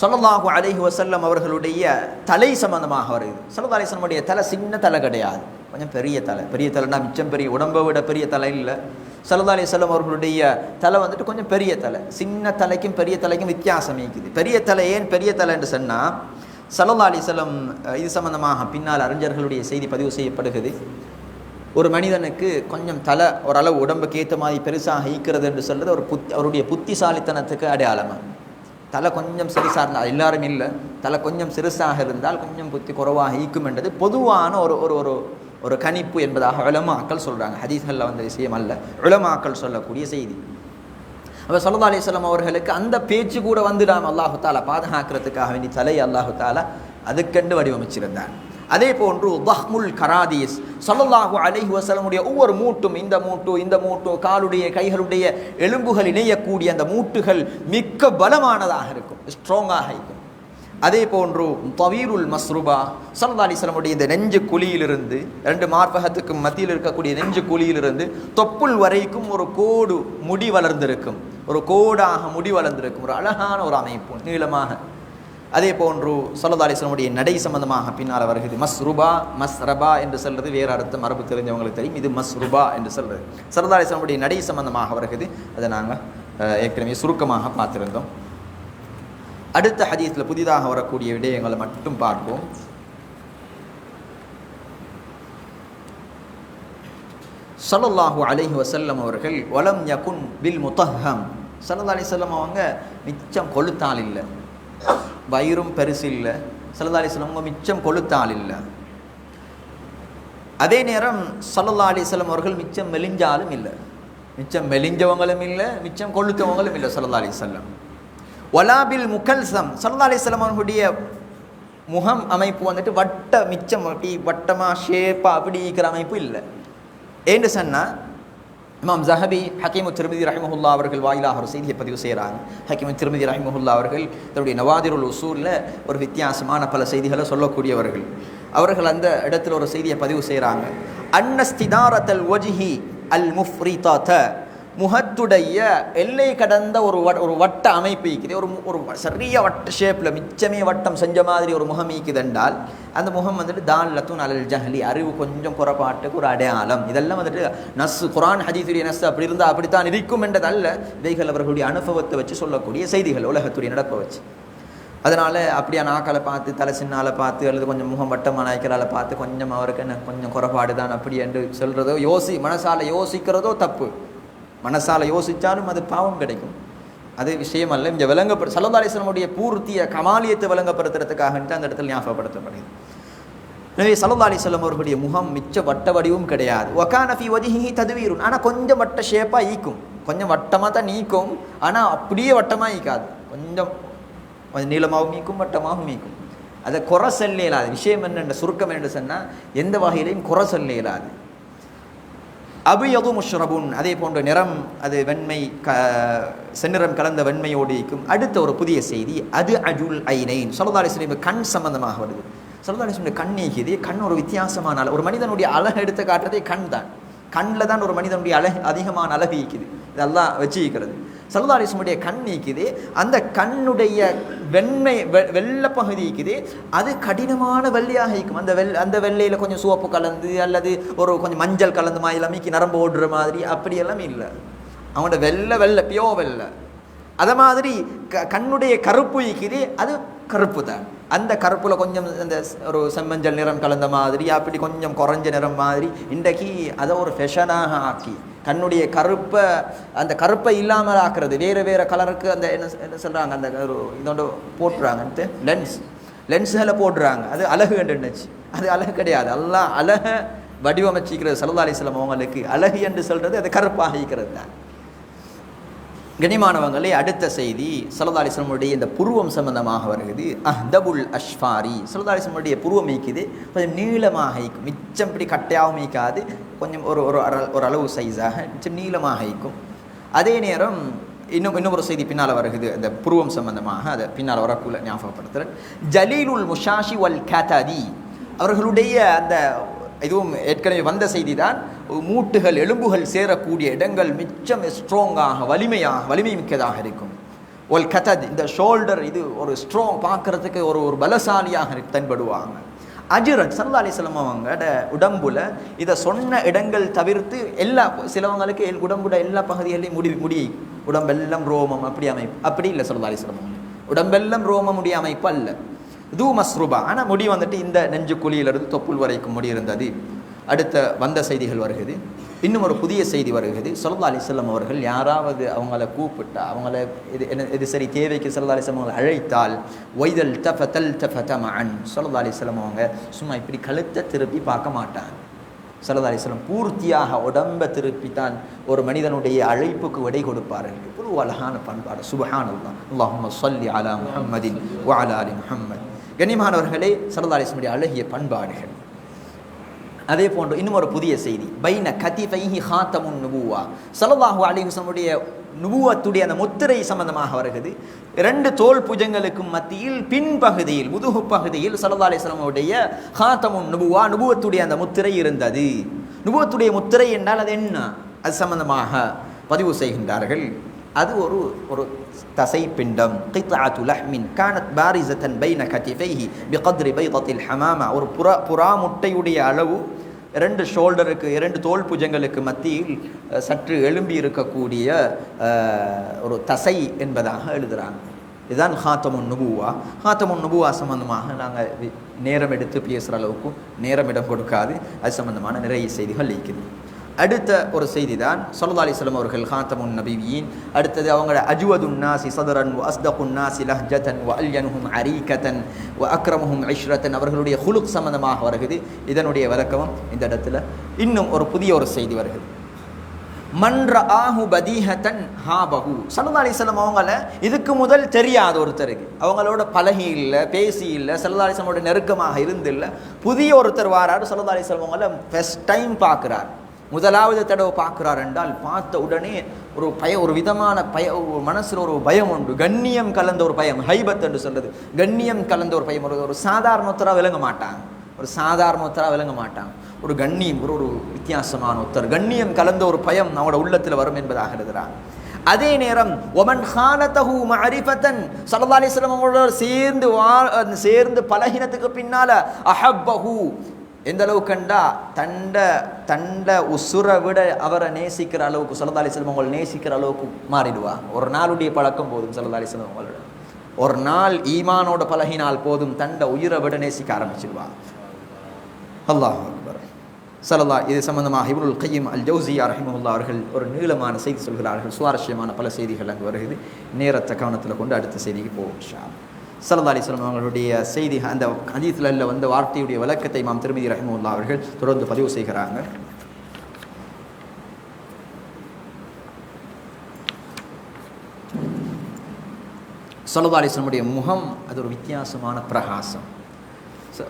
A: ஸல்லல்லாஹு அலைஹி வஸல்லம் அவர்களுடைய தலை சம்பந்தமாக வருது. ஸல்லல்லாஹு அலைஹி வஸல்லமுடைய தலை சின்ன தலை கிடையாது, கொஞ்சம் பெரிய தலை. பெரிய தலைனா மிச்சம் பெரிய, உடம்பை விட பெரிய தலை இல்லை. ஸல்லல்லாஹு அலைஹி வஸல்லம் அவர்களுடைய தலை வந்துட்டு கொஞ்சம் பெரிய தலை. சின்ன தலைக்கும் பெரிய தலைக்கும் வித்தியாசம் இருக்குது. பெரிய தலை ஏன் பெரிய தலை என்று சொன்னால், ஸல்லல்லாஹு அலைஹி வஸல்லம் இது சம்பந்தமாக பின்னால் அறிஞர்களுடைய செய்தி பதிவு செய்யப்படுகிறது. ஒரு மனிதனுக்கு கொஞ்சம் தலை ஓரளவு உடம்புக்கு ஏற்ற மாதிரி பெருசாக ஈக்கிறது என்று சொல்கிறது அவருடைய புத்திசாலித்தனத்துக்கு அடையாளமாக. தலை கொஞ்சம் சிறுசாக இருந்தால், எல்லாரும் இல்லை, தலை கொஞ்சம் சிறுசாக இருந்தால் கொஞ்சம் புத்தி குறைவாக ஈக்கும் என்றது பொதுவான ஒரு ஒரு ஒரு கணிப்பு என்பதாக உலமாக்கள் சொல்கிறாங்க. ஹதீஸ்களில் வந்த விஷயம் அல்ல, உலமாக்கள் சொல்லக்கூடிய செய்தி. அப்போ ஸல்லல்லாஹு அலைஹி வஸல்லம் அவர்களுக்கு அந்த பேச்சு கூட வந்துடாமல் அல்லாஹு தஆலா பாதுகாக்கிறதுக்காக வேண்டி தலையை அல்லாஹு தஆலா அதுக்கென்று வடிவமைச்சிருந்தார். அதே போன்று தஹ்முல் கராதீஸ், ஸல்லல்லாஹு அலைஹி வஸல்லமுடைய ஒவ்வொரு மூட்டும், இந்த மூட்டு காலுடைய கைகளுடைய எலும்புகள் இணையக்கூடிய அந்த மூட்டுகள் மிக்க பலமானதாக இருக்கும், ஸ்ட்ராங்காக இருக்கும். அதே போன்று தவீருல் மஸ்ருபா, ஸல்லல்லாஹு அலைஹி வஸல்லமுடைய இந்த நெஞ்சு குழியிலிருந்து, ரெண்டு மார்பகத்துக்கு மத்தியில் இருக்கக்கூடிய நெஞ்சு குழியிலிருந்து தொப்புள் வரைக்கும் ஒரு கோடு முடி வளர்ந்திருக்கும், ஒரு கோடாக முடி வளர்ந்திருக்கும், ஒரு அழகான ஒரு அமைப்பு நீளமாக. அதே போன்று ஸல்லல்லாஹு அலைஹி வஸல்லமுடைய நடை சம்பந்தமாக பின்னால் வருகிறது. மஸ்ருபா மஸ்ரபா என்று சொல்றது வேறு அர்த்தம், மரபு தெரிஞ்சவங்களுக்கு தெரியும். இது மஸ்ருபா என்று சொல்றது ஸல்லல்லாஹு அலைஹி வஸல்லமுடைய நடை சம்பந்தமாக வருகிறது. அதை நாங்கள் ஏற்கனவே சுருக்கமாக பார்த்திருந்தோம். அடுத்த ஹதீஸில் புதிதாக வரக்கூடிய விடயங்களை மட்டும் பார்ப்போம். ஸல்லல்லாஹு அலைஹி வஸல்லம் அவர்கள் வலம் யகுன் பில் முத்தஹம், ஸல்லல்லாஹு அலைஹி வஸல்லம் அவங்க மிச்சம் கொளுத்தால் இல்லை, வயிறும் பெருசு இல்லை. ஸல்லல்லாஹு அலைஹி வஸல்லம் அவங்க மிச்சம் கொளுத்தால் இல்லை. அதே நேரம் ஸல்லல்லாஹு அலைஹி வஸல்லம் அவர்கள் மிச்சம் மெலிஞ்சாலும் இல்லை, மிச்சம் மெலிஞ்சவங்களும் இல்லை, மிச்சம் கொளுத்தவங்களும் இல்லை. ஸல்லல்லாஹு அலைஹி வஸல்லம் வலாபில் முகல்சம், ஸல்லல்லாஹு அலைஹி வஸல்லம் அவர்களுடைய முகம் அமைப்பு வந்துட்டு வட்ட மிச்சம் அப்படி வட்டமாக ஷேப்பாக அப்படி இருக்கிற அமைப்பு இல்லை. ஏன்னு சொன்னால் இமாம் ஸஹபி ஹக்கீமு திர்மிதி ரஹிமஹுல்லா அவர்கள் வாயிலாக ஒரு செய்தியை பதிவு செய்கிறாங்க. ஹக்கீமு திர்மிதி ரஹிமஹுல்லா அவர்கள் தன்னுடைய நவாதிருல் உசூலில் ஒரு வித்தியாசமான பல செய்திகளை சொல்லக்கூடியவர்கள். அவர்கள் அந்த இடத்துல ஒரு செய்தியை பதிவு செய்கிறாங்க. அன்னஸ்திதாரத்தல் வஜ்ஹி அல் முஃப்ரிதத, முகத்துடைய எல்லை கடந்த ஒரு வட்ட அமைப்பு இருக்குது, ஒரு சரிய வட்ட ஷேப்பில் மிச்சமே வட்டம் செஞ்ச மாதிரி ஒரு முகம் இருக்குது என்றால் அந்த முகம் வந்துட்டு தால்லத்துன் அலல் ஜஹ்லி, அறிவு கொஞ்சம் குறைபாட்டுக்கு ஒரு அடையாளம். இதெல்லாம் வந்துட்டு நஸ், குர்ஆன் ஹதீஸுடைய நஸ் அப்படி இருந்தால் அப்படித்தான் இருக்கும் என்றதல்ல, இவைகள் அவர்களுடைய அனுபவத்தை வச்சு சொல்லக்கூடிய செய்திகள், உலகத்துடைய நடப்பை வச்சு. அதனால் அப்படியே நாக்காலை பார்த்து, தலை சின்னாலை பார்த்து, அல்லது கொஞ்சம் முகம் வட்டமான நாய்க்கலால் பார்த்து கொஞ்சம் அவருக்கு என்ன கொஞ்சம் குறைபாடு தான் அப்படி என்று சொல்கிறதோ, மனசால் யோசிக்கிறதோ தப்பு. மனசால் யோசித்தாலும் அது பாவம் கிடைக்கும், அது விஷயம் அல்ல. இங்கே ஸல்லல்லாஹு அலைஹி வஸல்லமுடைய பூர்த்திய கமாலியத்தை விளங்கப்படுத்துறதுக்காக அந்த இடத்துல ஞாபகப்படுத்தப்படுது. எனவே ஸல்லல்லாஹு அலைஹி வஸல்லம் அவர்களுடைய முகம் மிச்ச வட்ட வடிவும் கிடையாது. வகான ஃபீ வஜ்ஹிஹி தத்வீருன், ஆனால் கொஞ்சம் வட்ட ஷேப்பாக ஈக்கும், கொஞ்சம் வட்டமாக தான் நீக்கும், ஆனால் அப்படியே வட்டமாக ஈக்காது, கொஞ்சம் நீளமாகவும் ஈக்கும் வட்டமாகவும் ஈக்கும். அதை குறை சொல்ல இயலாது. விஷயம் என்னென்ற சுருக்கம் என்று சொன்னால் எந்த வகையிலையும் குறை சொல்ல இயலாது. அபியது முஷ்ரபுன், அதே போன்ற நிறம், அது வெண்மை, செந்நிறம் கலந்த வெண்மையோடு இருக்கும். அடுத்த ஒரு புதிய செய்தி, அது அஜுல் ஐனைன், ஸல்லல்லாஹு அலைஹி வஸல்லம் கண் சம்பந்தமாக வருது. ஸல்லல்லாஹு அலைஹி வஸல்லம் கண் நீக்கியது, கண் ஒரு வித்தியாசமான ஒரு மனிதனுடைய அழகு எடுத்து காட்டுறதே கண் தான். கண்ணில் தான் ஒரு மனிதனுடைய அதிகமான அழகு ஈக்குது, இதெல்லாம் வச்சுக்கிறது. ஸல்லல்லாஹு அலைஹி வஸல்லம் கண் நீக்குது, அந்த கண்ணுடைய வெள்ளை பகுதி இருக்குது, அது கடினமான வெள்ளையாக இருக்கும். அந்த வெள்ளையில் கொஞ்சம் சிவப்பு கலந்து அல்லது கொஞ்சம் மஞ்சள் கலந்து மாதிரி அமைக்கி நரம்பு ஓடுற மாதிரி அப்படியெல்லாம் இல்லை. அவனோட வெள்ளை பியோ வெள்ளை. அதை மாதிரி கண்ணுடைய கருப்பு இருக்குது, அது கருப்பு தான். அந்த கருப்பில் கொஞ்சம் அந்த ஒரு செம்மஞ்சள் நிறம் கலந்த மாதிரி அப்படி கொஞ்சம் குறைஞ்ச நிறம் மாதிரி இன்றைக்கு அதை ஒரு ஃபேஷனாக ஆக்கி கண்ணுடைய அந்த கருப்பை இல்லாமல் ஆக்குறது, வேறு கலருக்கு அந்த என்ன சொல்கிறாங்க, அந்த இதோட போட்டுறாங்கன்ட்டு லென்ஸுகளை போடுறாங்க. அது அழகு கண்டுச்சு, அது அழகு கிடையாது. எல்லாம் அழக வடிவமைச்சிக்கிறது ஸல்லல்லாஹு அலைஹி வஸல்லம் அவங்களுக்கு. அழகு என்று சொல்கிறது அது கருப்பாக இருக்கிறது தான். கனிமானவங்களே, அடுத்த செய்தி ஸல்லல்லாஹு அலைஹி வஸல்லம் இந்த புருவம் சம்பந்தமாக வருகிறது. அஹ்தபுல் அஷ்ஃபாரி, ஸல்லல்லாஹு அலைஹி வஸல்லம் புருவம் ஈக்குது, கொஞ்சம் நீளமாக ஈக்கும். மிச்சம் இப்படி கட்டையாகவும் ஈக்காது, கொஞ்சம் ஒரு அளவு சைஸாக மிச்சம் நீளமாக ஈக்கும். அதே நேரம் இன்னும் ஒரு செய்தி பின்னால் வருகிறது அந்த புருவம் சம்பந்தமாக, அதை பின்னால் வரக்குள்ள ஞாபகப்படுத்துகிறேன். ஜலீலுல் முஷாஷி வல் கததி, அவர்களுடைய அந்த இதுவும் ஏற்கனவே வந்த செய்தி தான். மூட்டுகள் எலும்புகள் சேரக்கூடிய இடங்கள் மிச்சம் ஸ்ட்ராங்காக வலிமை மிக்கதாக இருக்கும். ஒல் கதத், இந்த ஷோல்டர் இது ஒரு ஸ்ட்ராங், பார்க்கறதுக்கு ஒரு பலசாலியாக தென்படுவாங்க. அஜ்ரத் ஸல்லல்லாஹு அலைஹி வஸல்லம் அவங்களோட உடம்புல இதை சொன்ன இடங்கள் தவிர்த்து சிலவங்களுக்கு உடம்புட எல்லா பகுதிகளையும் முடி உடம்பெல்லாம் ரோமம் அப்படி இல்லை. ஸல்லல்லாஹு அலைஹி வஸல்லம் உடம்பெல்லாம் ரோமம் முடி அமைப்பு அல்ல, தூ மஸ்ரூபா. ஆனால் முடி வந்துட்டு இந்த நெஞ்சு குழியிலிருந்து தொப்புள் வரைக்கும் முடி இருந்தது. அடுத்த வந்த செய்திகள் வருகிறது. இன்னும் ஒரு புதிய செய்தி வருகிறது. ஸல்லல்லாஹு அலைஹி வஸல்லம் அவர்கள் யாராவது அவங்கள கூப்பிட்டா, அவங்கள இது சரி தேவைக்கு ஸல்லல்லாஹு அலைஹி வஸல்லம் அவங்களை அழைத்தால், வைதல் தஃபதல் தஃபதமஅன், ஸல்லல்லாஹு அலைஹி வஸல்லம் அவங்க சும்மா இப்படி கழுத்தை திருப்பி பார்க்க மாட்டாங்க. ஸல்லல்லாஹு அலைஹி வஸல்லம் பூர்த்தியாக உடம்பை திருப்பித்தான் ஒரு மனிதனுடைய அழைப்புக்கு விடை கொடுப்பார்கள். ஒரு அழகான பண்பாடு. சுப்ஹானல்லாஹ், அல்லாஹும்ம ஸல்லி அலா முஹம்மதின் வ அலா ஆலி முஹம்மத். கண்ணியமானவர்களே, ஸல்லல்லாஹு அலைஹி வஸல்லம் அழகிய பண்பாடுகள். அதே போன்று இன்னும் ஒரு புதிய செய்தி. பைன கதிஃபைஹி ஹாத்தமுன் நுபுவா, ஸல்லல்லாஹு அலைஹி வஸல்லம் நுபுவத்துடைய அந்த முத்திரை சம்பந்தமாக வருகிறது. 2 தோல் புஜங்களுக்கும் மத்தியில் பின்பகுதியில் முதுகு பகுதியில் ஸல்லல்லாஹு அலைஹி வஸல்லம் ஹாத்தமுன் நுபுவா, நுபுவத்துடைய அந்த முத்திரை இருந்தது. நுபுவத்துடைய முத்திரை என்றால் அது என்ன? அது சம்பந்தமாக பதிவு செய்கின்றார்கள். அது ஒரு தசை பிண்டம், கித்அத்து லஹ்மின் கானத் பாரிஸத்தன் பைன கதிஃபைஹி பிகத்ரி பைதத்தில் ஹமாமா, ஒரு புறா முட்டையுடைய அளவு 2 ஷோல்டருக்கு 2 தோல் புஜங்களுக்கு மத்தியில் சற்று எழும்பி இருக்கக்கூடிய ஒரு தசை என்பதாக எழுதுகிறாங்க. இதுதான் ஹாத்தமுன் நுபுவா. ஹாத்தமுன் நுபுவா சம்பந்தமாக நாங்கள் நேரம் எடுத்து பேசுகிற அளவுக்கு நேரமிடம் கொடுக்காது. அது சம்பந்தமான நிறைய செய்திகள் இருக்குது. அடுத்த ஒரு செய்தி தான் ஸல்லல்லாஹு அலைஹி வஸல்லம் அவர்கள் ஹாத்தமுன் நபியீன். அடுத்தது அவங்க அஜ்வதுன் நாசி சதரன் வ அஸ்தகுன் நாசி லஹ்ஜதன் வ அல்யனுஹும் அரீகதன் வ அக்ரமுஹும் இஷ்ரதன், அவர்களுடைய ஹுலுக் சம்பந்தமாக வருகிறது. இதனுடைய விளக்கமும் இந்த இடத்துல. இன்னும் ஒரு புதிய ஒரு செய்தி வருகிறது. மன் ரஆஹு பதீஹதன் ஹாபஹு, ஸல்லல்லாஹு அலைஹி வஸல்லம் அவங்கள இதுக்கு முதல் தெரியாத ஒருத்தருக்கு, அவங்களோட பழகி இல்லை, பேசி இல்லை, ஸல்லல்லாஹு அலைஹி வஸல்லம் நெருக்கமாக இருந்தில்லை. புதிய ஒருத்தர் வாராரு, ஸல்லல்லாஹு அலைஹி வஸல்லம் அவங்கள ஃபர்ஸ்ட் டைம் பார்க்குறார், முதலாவது தடவை பார்க்குறார் என்றால் பார்த்த உடனே ஒரு விதமான மனசில் ஒரு பயம் உண்டு. கண்ணியம் கலந்த ஒரு பயம், ஹைபத் என்று சொல்றது, கண்ணியம் கலந்த ஒரு பயம். ஒரு சாதாரணத்தராக விளங்க மாட்டாங்க, ஒரு கண்ணியம், ஒரு வித்தியாசமான ஒருத்தர், கண்ணியம் கலந்த ஒரு பயம் அவனோட உள்ளத்தில் வரும் என்பதாக எழுதுகிறார். அதே நேரம் ஒமன் ஹானதஹு மஅரிஃபதன், ஸல்லல்லாஹு அலைஹி வஸல்லம் அவங்களோட சேர்ந்து பழகினத்துக்கு பின்னால அஹப்பஹு, எந்த அளவுக்கு கண்டா தண்ட உசுரை விட அவரை நேசிக்கிற அளவுக்கு, ஸல்லல்லாஹு அலைஹி வஸல்லம் அவங்களை நேசிக்கிற அளவுக்கு மாறிடுவா. ஒரு நாளுடைய பழக்கம் போதும், ஸல்லல்லாஹு அலைஹி வஸல்லம் அவங்களோட ஒரு நாள் ஈமானோட பழகினால் போதும், தண்ட உயிரை விட நேசிக்க ஆரம்பிச்சிடுவா. அல்லாஹ் அக்பர். இது சம்பந்தமாக இப்னுல் கய்யிம் அல் ஜௌஸிய்யா ரஹிமஹுல்லாஹ் அவர்கள் ஒரு நீளமான செய்தி சொல்கிறார்கள். சுவாரஸ்யமான பல செய்திகள் அங்கு வருகிறது. நேரத்தை கவனத்தில் கொண்டு அடுத்த செய்திக்கு போவோம் இன்ஷா அல்லாஹ். ஸல்லல்லாஹு அலைஹி வஸல்லம் அவர்களுடைய செய்தி, அந்த ஹதீஸ்ல வந்த வார்த்தையுடைய விளக்கத்தை இமாம் திர்மிதி ரஹிமஹுல்லாஹ் அவர்கள் தொடர்ந்து பதிவு செய்கிறாங்க. ஸல்லல்லாஹு அலைஹி வஸல்லம் முகம் அது ஒரு வித்தியாசமான பிரகாசம்.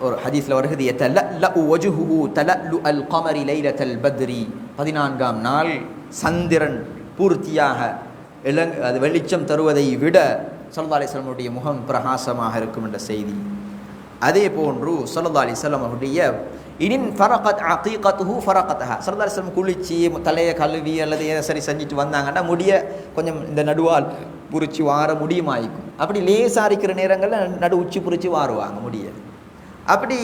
A: ஒரு ஹதீஸில் வருகிறது, யதலல்லு வஜ்ஹுஹு தலல்லு அல் கமரி லைலத்தல் பத்ரி, 14ஆம் நாள் சந்திரன் பூர்த்தியாக அது வெளிச்சம் தருவதை விட ஸல்லல்லாஹு அலைஹி வஸல்லம் முகம் பிரகாசமாக இருக்கும் என்ற செய்தி. அதே போன்று ஸல்லல்லாஹு அலைஹி வஸல்லம் அவருடைய இனின் ஃபரகத் அகீகத்துஹு ஃபரகத்தஹா. ஸல்லல்லாஹு அலைஹி வஸல்லம் குளிச்சு தலையை கழுவி அல்லது சரி செஞ்சுட்டு வந்தாங்கன்னா முடிய கொஞ்சம் இந்த நடுவால் புரிச்சு வார முடியுமாயிக்கும். அப்படி லேசாக இருக்கிற நேரங்களில் நடு உச்சி புரிச்சு வாருவாங்க முடிய. அப்படி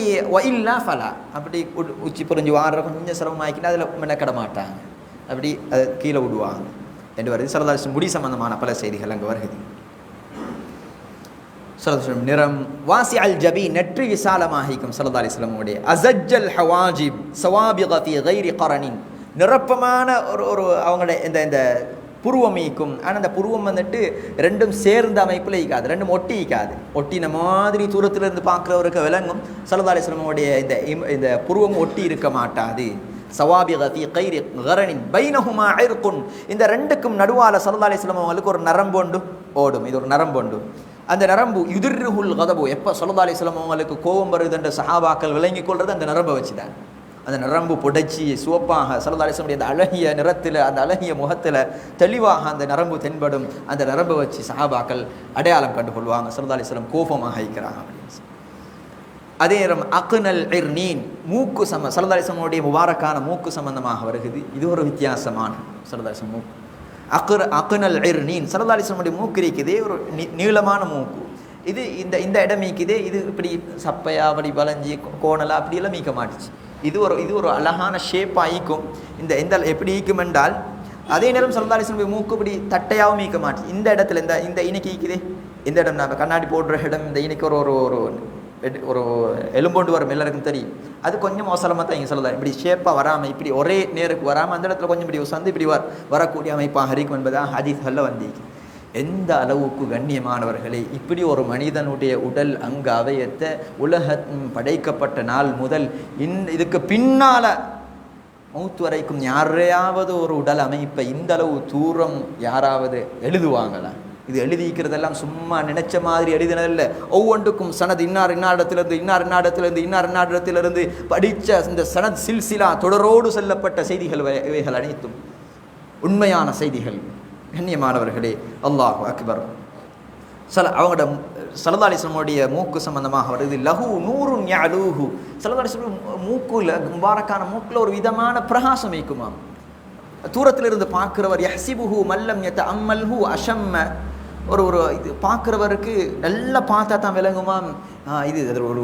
A: இல்லா ஃபலா, அப்படி உச்சி புரிஞ்சு வார கொஞ்சம் சிரமமாக்கினா அதில் மெனக்கட மாட்டாங்க, அப்படி அதை கீழே விடுவாங்க என்று வருது. ஸல்லல்லாஹு அலைஹி வஸல்லம் முடி சம்பந்தமான பல செய்திகள் அங்கே வருகிறது. நிறம் வாசி அல் ஜபி, நெற்றி விசாலமாகிக்கும் ஸல்லல்லாஹு அலைஹி வஸல்லம் உடைய. அஸஜ்ஜல் ஹவாஜிப் ஸவாபிக ஃபீ கைரி கரனின், நிரப்பமான ஒரு அவங்களுடைய இந்த புருவமைக்கும். ஆனால் அந்த புருவம் வந்துட்டு ரெண்டும் சேர்ந்த அமைப்பில் இருக்காது, ரெண்டும் ஒட்டி இருக்காது. ஒட்டின மாதிரி தூரத்திலிருந்து பார்க்குறவருக்கு விளங்கும் ஸல்லல்லாஹு அலைஹி வஸல்லம் உடைய இந்த புருவம் ஒட்டி இருக்க மாட்டாது. ஸவாபிக ஃபீ கைரி கரனின் பைனஹுமா இர்குன், இந்த ரெண்டுக்கும் நடுவால ஸல்லல்லாஹு அலைஹி வஸல்லம் அவங்களுக்கு ஒரு நரம்பொண்டு ஓடும். இது ஒரு நரம்பொண்டு. அந்த நரம்பு யுதிர்ருஹுல் கதபு, எப்போ ஸல்லல்லாஹு அலைஹி வஸல்லம் அவங்களுக்கு கோபம் வருது என்ற சஹாபாக்கள் விளங்கி கொள்வது அந்த நரம்பை வச்சு தான். அந்த நரம்பு புடைச்சி சிவப்பாக ஸல்லல்லாஹு அலைஹி வஸல்லம் அந்த அழகிய நிறத்தில், அந்த அழகிய முகத்தில் தெளிவாக அந்த நரம்பு தென்படும். அந்த நரம்பை வச்சு சஹாபாக்கள் அடையாளம் கண்டுகொள்வாங்க ஸல்லல்லாஹு அலைஹி வஸல்லம் கோபமாக இருக்கிறாங்க அப்படின்னு. அதே நேரம் அக்னல் இர்னீன், மூக்கு ஸல்லல்லாஹு அலைஹி வஸல்லம் உடைய முபாரக்கான மூக்கு சம்பந்தமாக வருகிறது. இது ஒரு வித்தியாசமான ஸல்லல்லாஹு அலைஹி வஸல்லம் மூக்கு. அக்னல் இர்னீன், ஸல்லல்லாஹு அலைஹி வஸல்லம் மூக்கு இருக்குதே ஒரு நீளமான மூக்கு. இது இந்த இடம் மீக்குதே, இது இப்படி சப்பையா அப்படி வளைஞ்சி கோணலா அப்படியெல்லாம் மீக்க மாட்டுச்சு. இது ஒரு அழகான ஷேப்பாக ஈக்கும். இந்த எப்படி ஈக்கும் என்றால், அதே நேரம் ஸல்லல்லாஹு அலைஹி வஸல்லம் மூக்கு இப்படி தட்டையாகவும் மீக்க மாட்டுச்சு. இந்த இடத்துல இந்த இணைக்கு ஈக்குதே, இந்த இடம் நம்ம கண்ணாடி போடுற இடம், இந்த இணைக்கு ஒரு எலும்போண்டு வரும், எல்லாருக்கும் தெரியும். அது கொஞ்சம் அவசரமாக தான் இங்கே சொல்லலாம். இப்படி ஷேப்பாக வராமல், இப்படி ஒரே நேருக்கு வராமல், அந்த இடத்துல கொஞ்சம் இப்படி சந்து இப்படி வரக்கூடிய அமைப்பாக இருக்கும் என்பதாக ஹதீஸ்களில் வந்திருக்கு. எந்த அளவுக்கு கண்ணியமானவர்களே, இப்படி ஒரு மனிதனுடைய உடல் அங்கு அவயத்தை உலகம் படைக்கப்பட்ட நாள் முதல் இதுக்கு பின்னால் மௌத்து வரைக்கும் யாரையாவது ஒரு உடல் அமைப்பை இந்த அளவு தூரம் யாராவது எழுதுவாங்களா? இது எழுதிக்கிறதெல்லாம் சும்மா நினைச்ச மாதிரி எழுதினதில்லை. ஒவ்வொன்றுக்கும் சனத் இன்னார் இடத்திலிருந்து படித்த இந்த சனத் சில்சிலா தொடரோடு செல்லப்பட்ட செய்திகள் இவைகள் அனைத்தும் உண்மையான செய்திகள். கண்ணியமானவர்களே, அல்லாஹு அக்பர். அவங்களோட ஸல்லல்லாஹு அலைஹி வஸல்லம் மூக்கு சம்பந்தமாக வருது. லஹு நூறுன் யஅலூஹு, ஸல்லல்லாஹு அலைஹி வஸல்லம் மூக்குல, முபாரக்கான மூக்குல ஒரு விதமான பிரகாசம் இருக்குமாம். தூரத்தில் இருந்து பார்க்கிறவர் யஹ்சிபுஹு மல்லம் யதஅம்மல்ஹு அஷம்ம, இது பார்க்குறவருக்கு நல்லா பார்த்தா தான் விளங்குமாம், இது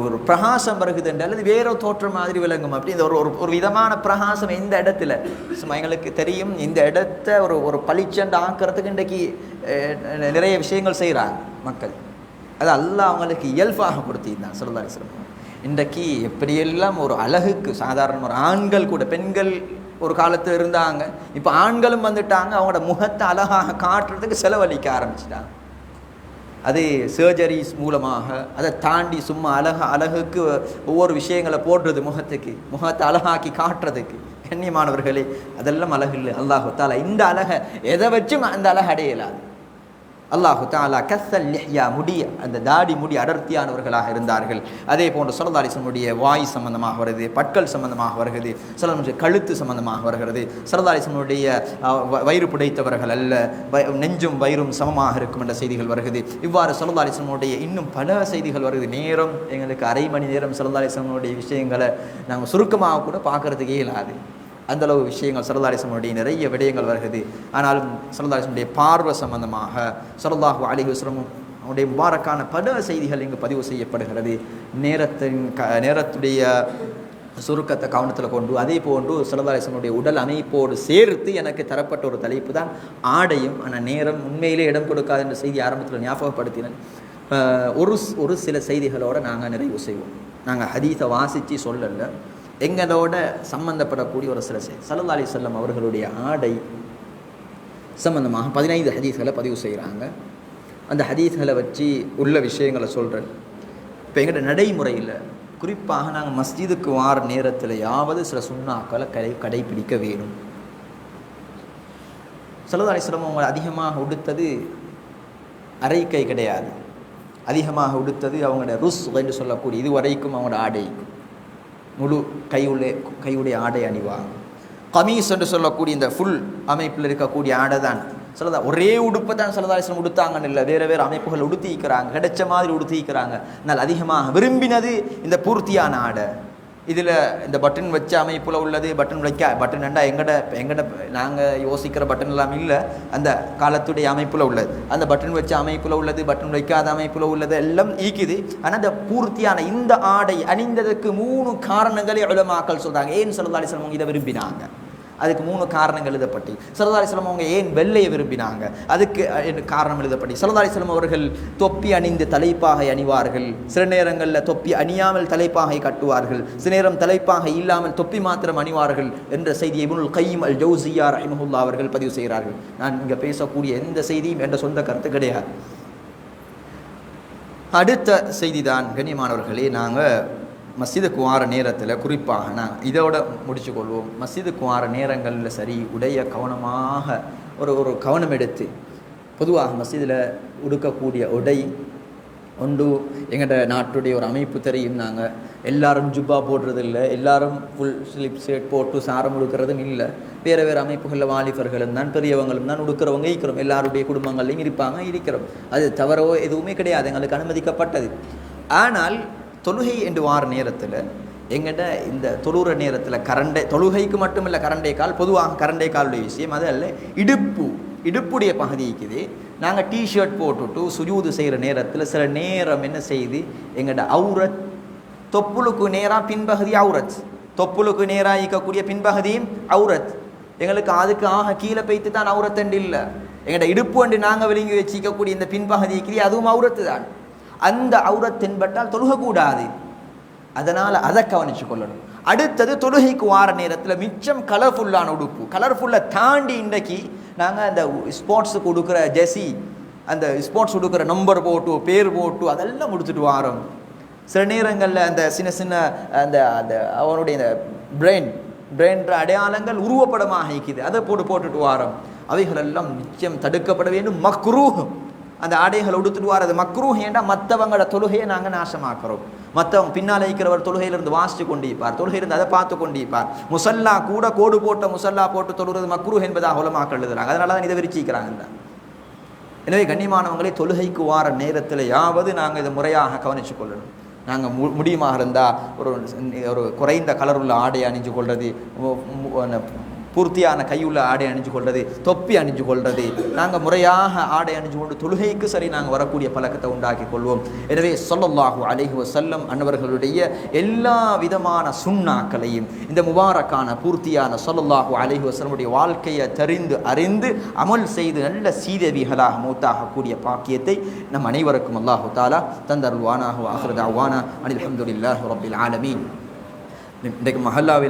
A: ஒரு பிரகாசம் வருகுது என்றால் அது வேற தோற்றம் மாதிரி விளங்கும். அப்படி இந்த ஒரு விதமான பிரகாசம் இந்த இடத்துல சும்மா எங்களுக்கு தெரியும். இந்த இடத்த ஒரு பளிச்சண்டு ஆக்கிறதுக்கு இன்றைக்கு நிறைய விஷயங்கள் செய்கிறாங்க மக்கள். அது அல்லாஹ் அவங்களுக்கு இயல்பாக கொடுத்திருந்தான் ஸல்லல்லாஹு அலைஹி வஸல்லம். இன்றைக்கு எப்படியெல்லாம் ஒரு அழகுக்கு சாதாரண ஒரு ஆண்கள் கூட, பெண்கள் ஒரு காலத்தில் இருந்தாங்க, இப்போ ஆண்களும் வந்துட்டாங்க. அவங்களோட முகத்தை அழகாக காட்டுறதுக்கு செலவழிக்க ஆரம்பிச்சிட்டாங்க. அது சர்ஜரிஸ் மூலமாக, அதை தாண்டி சும்மா அழகுக்கு ஒவ்வொரு விஷயங்களை போடுறது, முகத்தை அழகாக்கி காட்டுறதுக்கு. கண்ணியமானவர்களே, அதெல்லாம் அழகு இல்லை. அல்லாஹு தஆலா இந்த அழகை எதை வச்சும் அந்த அழகு அடையலாது. அல்லாஹு தஆலா கஸ்ஸல் லிஹ்யா, அந்த தாடி முடி அடர்த்தியானவர்களாக இருந்தார்கள். அதே போன்று ஸல்லல்லாஹு அலைஹி வஸல்லம் வாய் சம்பந்தமாக வருது, பற்கள் சம்பந்தமாக வருகிறது, ஸல்லல்லாஹு கழுத்து சம்பந்தமாக வருகிறது. ஸல்லல்லாஹு அலைஹி வஸல்லம் வயிறு புடைத்தவர்கள் அல்ல, நெஞ்சும் வயிறும் சமமாக இருக்கும் என்ற செய்திகள் வருகிறது. இவ்வாறு ஸல்லல்லாஹு அலைஹி வஸல்லம் இன்னும் பல செய்திகள் வருகிறது. நேரம் எங்களுக்கு அரை மணி நேரம் ஸல்லல்லாஹு அலைஹி வஸல்லம் விஷயங்களை நாங்கள் சுருக்கமாக கூட பார்க்கறதுக்கே இயலாது. அந்தளவு விஷயங்கள் ஸல்லல்லாஹு அலைஹி வஸல்லம் நிறைய விடயங்கள் வருகிறது. ஆனாலும் ஸல்லல்லாஹு அலைஹி வஸல்லம் பார்வை சம்பந்தமாக ஸல்லல்லாஹு அலைஹி வஸல்லம் அவருடைய முபாரக்கான பல செய்திகள் இங்கு பதிவு செய்யப்படுகிறது. நேரத்துடைய சுருக்கத்தை கவனத்தில் கொண்டு, அதே போன்று ஸல்லல்லாஹு அலைஹி வஸல்லம் உடல் அமைப்போடு சேர்த்து எனக்கு தரப்பட்ட ஒரு தலைப்பு தான் ஆடையும். ஆனால் நேரம் உண்மையிலே இடம் கொடுக்காது என்ற செய்தி ஆரம்பத்தில் ஞாபகப்படுத்தினேன். ஒரு சில செய்திகளோடு நாங்கள் நிறைவு செய்வோம். நாங்கள் ஹதீஸை வாசித்து சொல்லலை, எங்களோட சம்பந்தப்படக்கூடிய ஒரு சில செய்தி. ஸல்லல்லாஹு அலைஹி வஸல்லம் அவர்களுடைய ஆடை சம்பந்தமாக 15 ஹதீஸ்களை பதிவு செய்கிறாங்க. அந்த ஹதீஸ்களை வச்சு உள்ள விஷயங்களை சொல்கிறேன். இப்போ எங்களோட நடைமுறையில் குறிப்பாக நாங்கள் மஸ்ஜிதுக்கு வார நேரத்திலையாவது சில சுன்னாக்களை கடைபிடிக்க வேணும். ஸல்லல்லாஹு அலைஹி வஸல்லம் அவங்க அதிகமாக உடுத்தது அரைக்கை கிடையாது. அதிகமாக உடுத்தது அவங்களோட ருஸ் என்று சொல்லக்கூடிய இதுவரைக்கும் அவங்களோட ஆடை முழு கையுடைய ஆடை அணிவாங்க. கமீஸ் என்று சொல்லக்கூடிய இந்த ஃபுல் அமைப்பில் இருக்கக்கூடிய ஆடை தான் சொல்லதா. ஒரே உடுப்பை தான் ஸல்லல்லாஹு அலைஹி வஸல்லம் உடுத்தாங்கன்னு இல்லை, வேறு அமைப்புகள் உடுத்திக்கிறாங்க, கிடைச்ச மாதிரி உடுத்திக்கிறாங்க. ஆனால் அதிகமாக விரும்பினது இந்த பூர்த்தியான ஆடை. இதில் இந்த பட்டன் வச்ச அமைப்பில் உள்ளது, பட்டன் ரெண்டா எங்கட நாங்கள் யோசிக்கிற பட்டன் எல்லாம் இல்லை, அந்த காலத்துடைய அமைப்பில் உள்ளது. அந்த பட்டன் வச்ச அமைப்பில் உள்ளது, பட்டன் வைக்காத அமைப்பில் உள்ளது எல்லாம் ஈக்குது. ஆனால் அந்த பூர்த்தியான இந்த ஆடை அணிந்ததற்கு 3 காரணங்களே உலமாக்கள் சொல்கிறாங்க. ஏன் ஸல்லல்லாஹு அலைஹி வஸல்லம் இதை விரும்பினாங்க? அதுக்கு 3 காரணங்கள் எழுதப்பட்டு. ஸல்லல்லாஹு அலைஹி வஸல்லம் அவங்க ஏன் வெள்ளையை விரும்பினாங்க? அதுக்கு காரணம் எழுதப்பட்டு. ஸல்லல்லாஹு அலைஹி வஸல்லம் அவர்கள் தொப்பி அணிந்து தலைப்பாகை அணிவார்கள். சில நேரங்களில் தொப்பி அணியாமல் தலைப்பாகை கட்டுவார்கள், சில நேரம் தலைப்பாகை இல்லாமல் தொப்பி மாத்திரம் அணிவார்கள் என்ற செய்தியை இப்னுல் கய்யிம் அல் ஜௌஸிய்யா ரஹிமஹுல்லாஹ் அவர்கள் பதிவு செய்கிறார்கள். நான் இங்கே பேசக்கூடிய எந்த செய்தியும் என்ற சொந்த கருத்து கிடையாது. அடுத்த செய்தி தான் கண்ணியமானவர்களே, நாங்கள் மஸ்ஜிதுக்கு வார நேரத்தில் குறிப்பாக நாங்கள் இதோட முடிச்சு கொள்வோம். மஸ்ஜிதுக்கு வார நேரங்களில் சரி உடைய கவனமாக ஒரு கவனம் எடுத்து, பொதுவாக மஸ்ஜிதில் உடுக்கக்கூடிய உடை ஒன்று எங்கள்ட நாட்டுடைய ஒரு அமைப்பு தெரியும். நாங்கள் எல்லாரும் ஜுப்பா போடுறதில்லை, எல்லாரும் ஃபுல் ஸ்லிப் ஷர்ட் போட்டு சாரம் உடுக்கிறதும் இல்லை. வேறு வேறு அமைப்புகளில் வாலிபர்களும் தான் பெரியவங்களும் தான் உடுக்கிறவங்க இருக்கிறோம். எல்லாருடைய குடும்பங்கள்லையும் இருக்கிறோம். அது தவறோ எதுவுமே கிடையாது, எங்களுக்கு அனுமதிக்கப்பட்டது. ஆனால் தொழுகை என்று வார நேரத்தில் எங்கிட்ட இந்த தொழுகிற நேரத்தில் தொழுகைக்கு மட்டும் இல்லை, கரண்டை கால், பொதுவாக கரண்டை காலுடைய விஷயம் அது அல்ல, இடுப்புடைய பகுதி இருக்குது. நாங்கள் டிஷர்ட் போட்டுட்டு சுஜூது செய்கிற நேரத்தில் சில நேரம் என்ன செய்து எங்கள்ட அவுரத் தொப்புளுக்கு நேராக பின்பகுதி அவுரத், தொப்புளுக்கு நேராக இருக்கக்கூடிய பின்பகுதியும் அவுரத். எங்களுக்கு அதுக்கு கீழே பைத்து தான் அவுரத்தண்டு இல்லை, எங்கள்ட இடுப்பு அண்டு நாங்கள் விளங்கி வச்சிக்கக்கூடிய இந்த பின்பகுதி இருக்கிறது அதுவும் அவுரத்து தான். அந்த அவுரத் தென்பட்டால் தொழுகக்கூடாது. அதனால் அதை கவனித்து கொள்ளணும். அடுத்தது தொழுகைக்கு வார நேரத்தில் மிச்சம் கலர்ஃபுல்லான உடுப்பு, கலர்ஃபுல்லை தாண்டி இன்றைக்கு நாங்கள் அந்த ஸ்போர்ட்ஸுக்கு கொடுக்குற ஜெர்சி, அந்த ஸ்போர்ட்ஸ் கொடுக்குற நம்பர் போட்டு பேர் போட்டு அதெல்லாம் கொடுத்துட்டு வாரோம். சில நேரங்களில் அந்த சின்ன அந்த அந்த அவனுடைய இந்த பிரெயின் அடையாளங்கள் உருவப்படமாக இருக்குது, அதை போட்டுட்டு வாரோம். அவைகளெல்லாம் நிச்சயம் தடுக்கப்பட வேண்டும். மக்ரூஹ், அந்த ஆடைகளை உடுத்துட்டு வாரது மக்ரூஹ். ஏண்டா மற்றவங்களோட தொழுகையை நாங்கள் நாசமாக்குறோம். மற்றவங்க பின்னால் இருக்கிறவர் தொழுகையிலிருந்து வாசித்து கொண்டிருப்பார், தொழுகையிலிருந்து அதை பார்த்து கொண்டிருப்பார். முசல்லா கூட கோடு போட்ட முசல்லா போட்டு தொழுகிறது மக்ரூஹ் என்பதாக உலமாக்கள் எழுதுறாங்க. அதனால தான் இதை விரிச்சிக்கிறாங்க. எனவே கண்ணியமானவங்களே, தொழுகைக்கு வார நேரத்தில் யாவது நாங்கள் இதை முறையாக கவனித்து கொள்ளணும். நாங்கள் முடியுமாக இருந்தால் ஒரு குறைந்த கலருள்ள ஆடை அணிஞ்சு கொள்வது, பூர்த்தியான கையுள்ள ஆடை அணிஞ்சு கொள்வது, தொப்பி அணிஞ்சு கொள்வது, நாங்கள் முறையாக ஆடை அணிஞ்சு கொண்டு தொழுகைக்கு சரி நாங்கள் வரக்கூடிய பழக்கத்தை உண்டாக்கி கொள்வோம். எனவே ஸல்லல்லாஹு அலைஹி வஸல்லம் அன்னவர்களுடைய எல்லா விதமான சுன்னாக்களையும் இந்த முபாரக்கான பூர்த்தியான ஸல்லல்லாஹு அலைஹி வஸல்லமுடைய வாழ்க்கையை அறிந்து அமல் செய்து நல்ல சீதவிகளாக மூத்தாகக்கூடிய பாக்கியத்தை நம் அனைவருக்கும் அல்லாஹு தஆலா தந்தருள்வானாக. ஆகிரு தஅவானா அனில் ஹம்துலில்லாஹி ரப்பில் ஆலமீன். இன்றைக்கு மஹல்லாவில்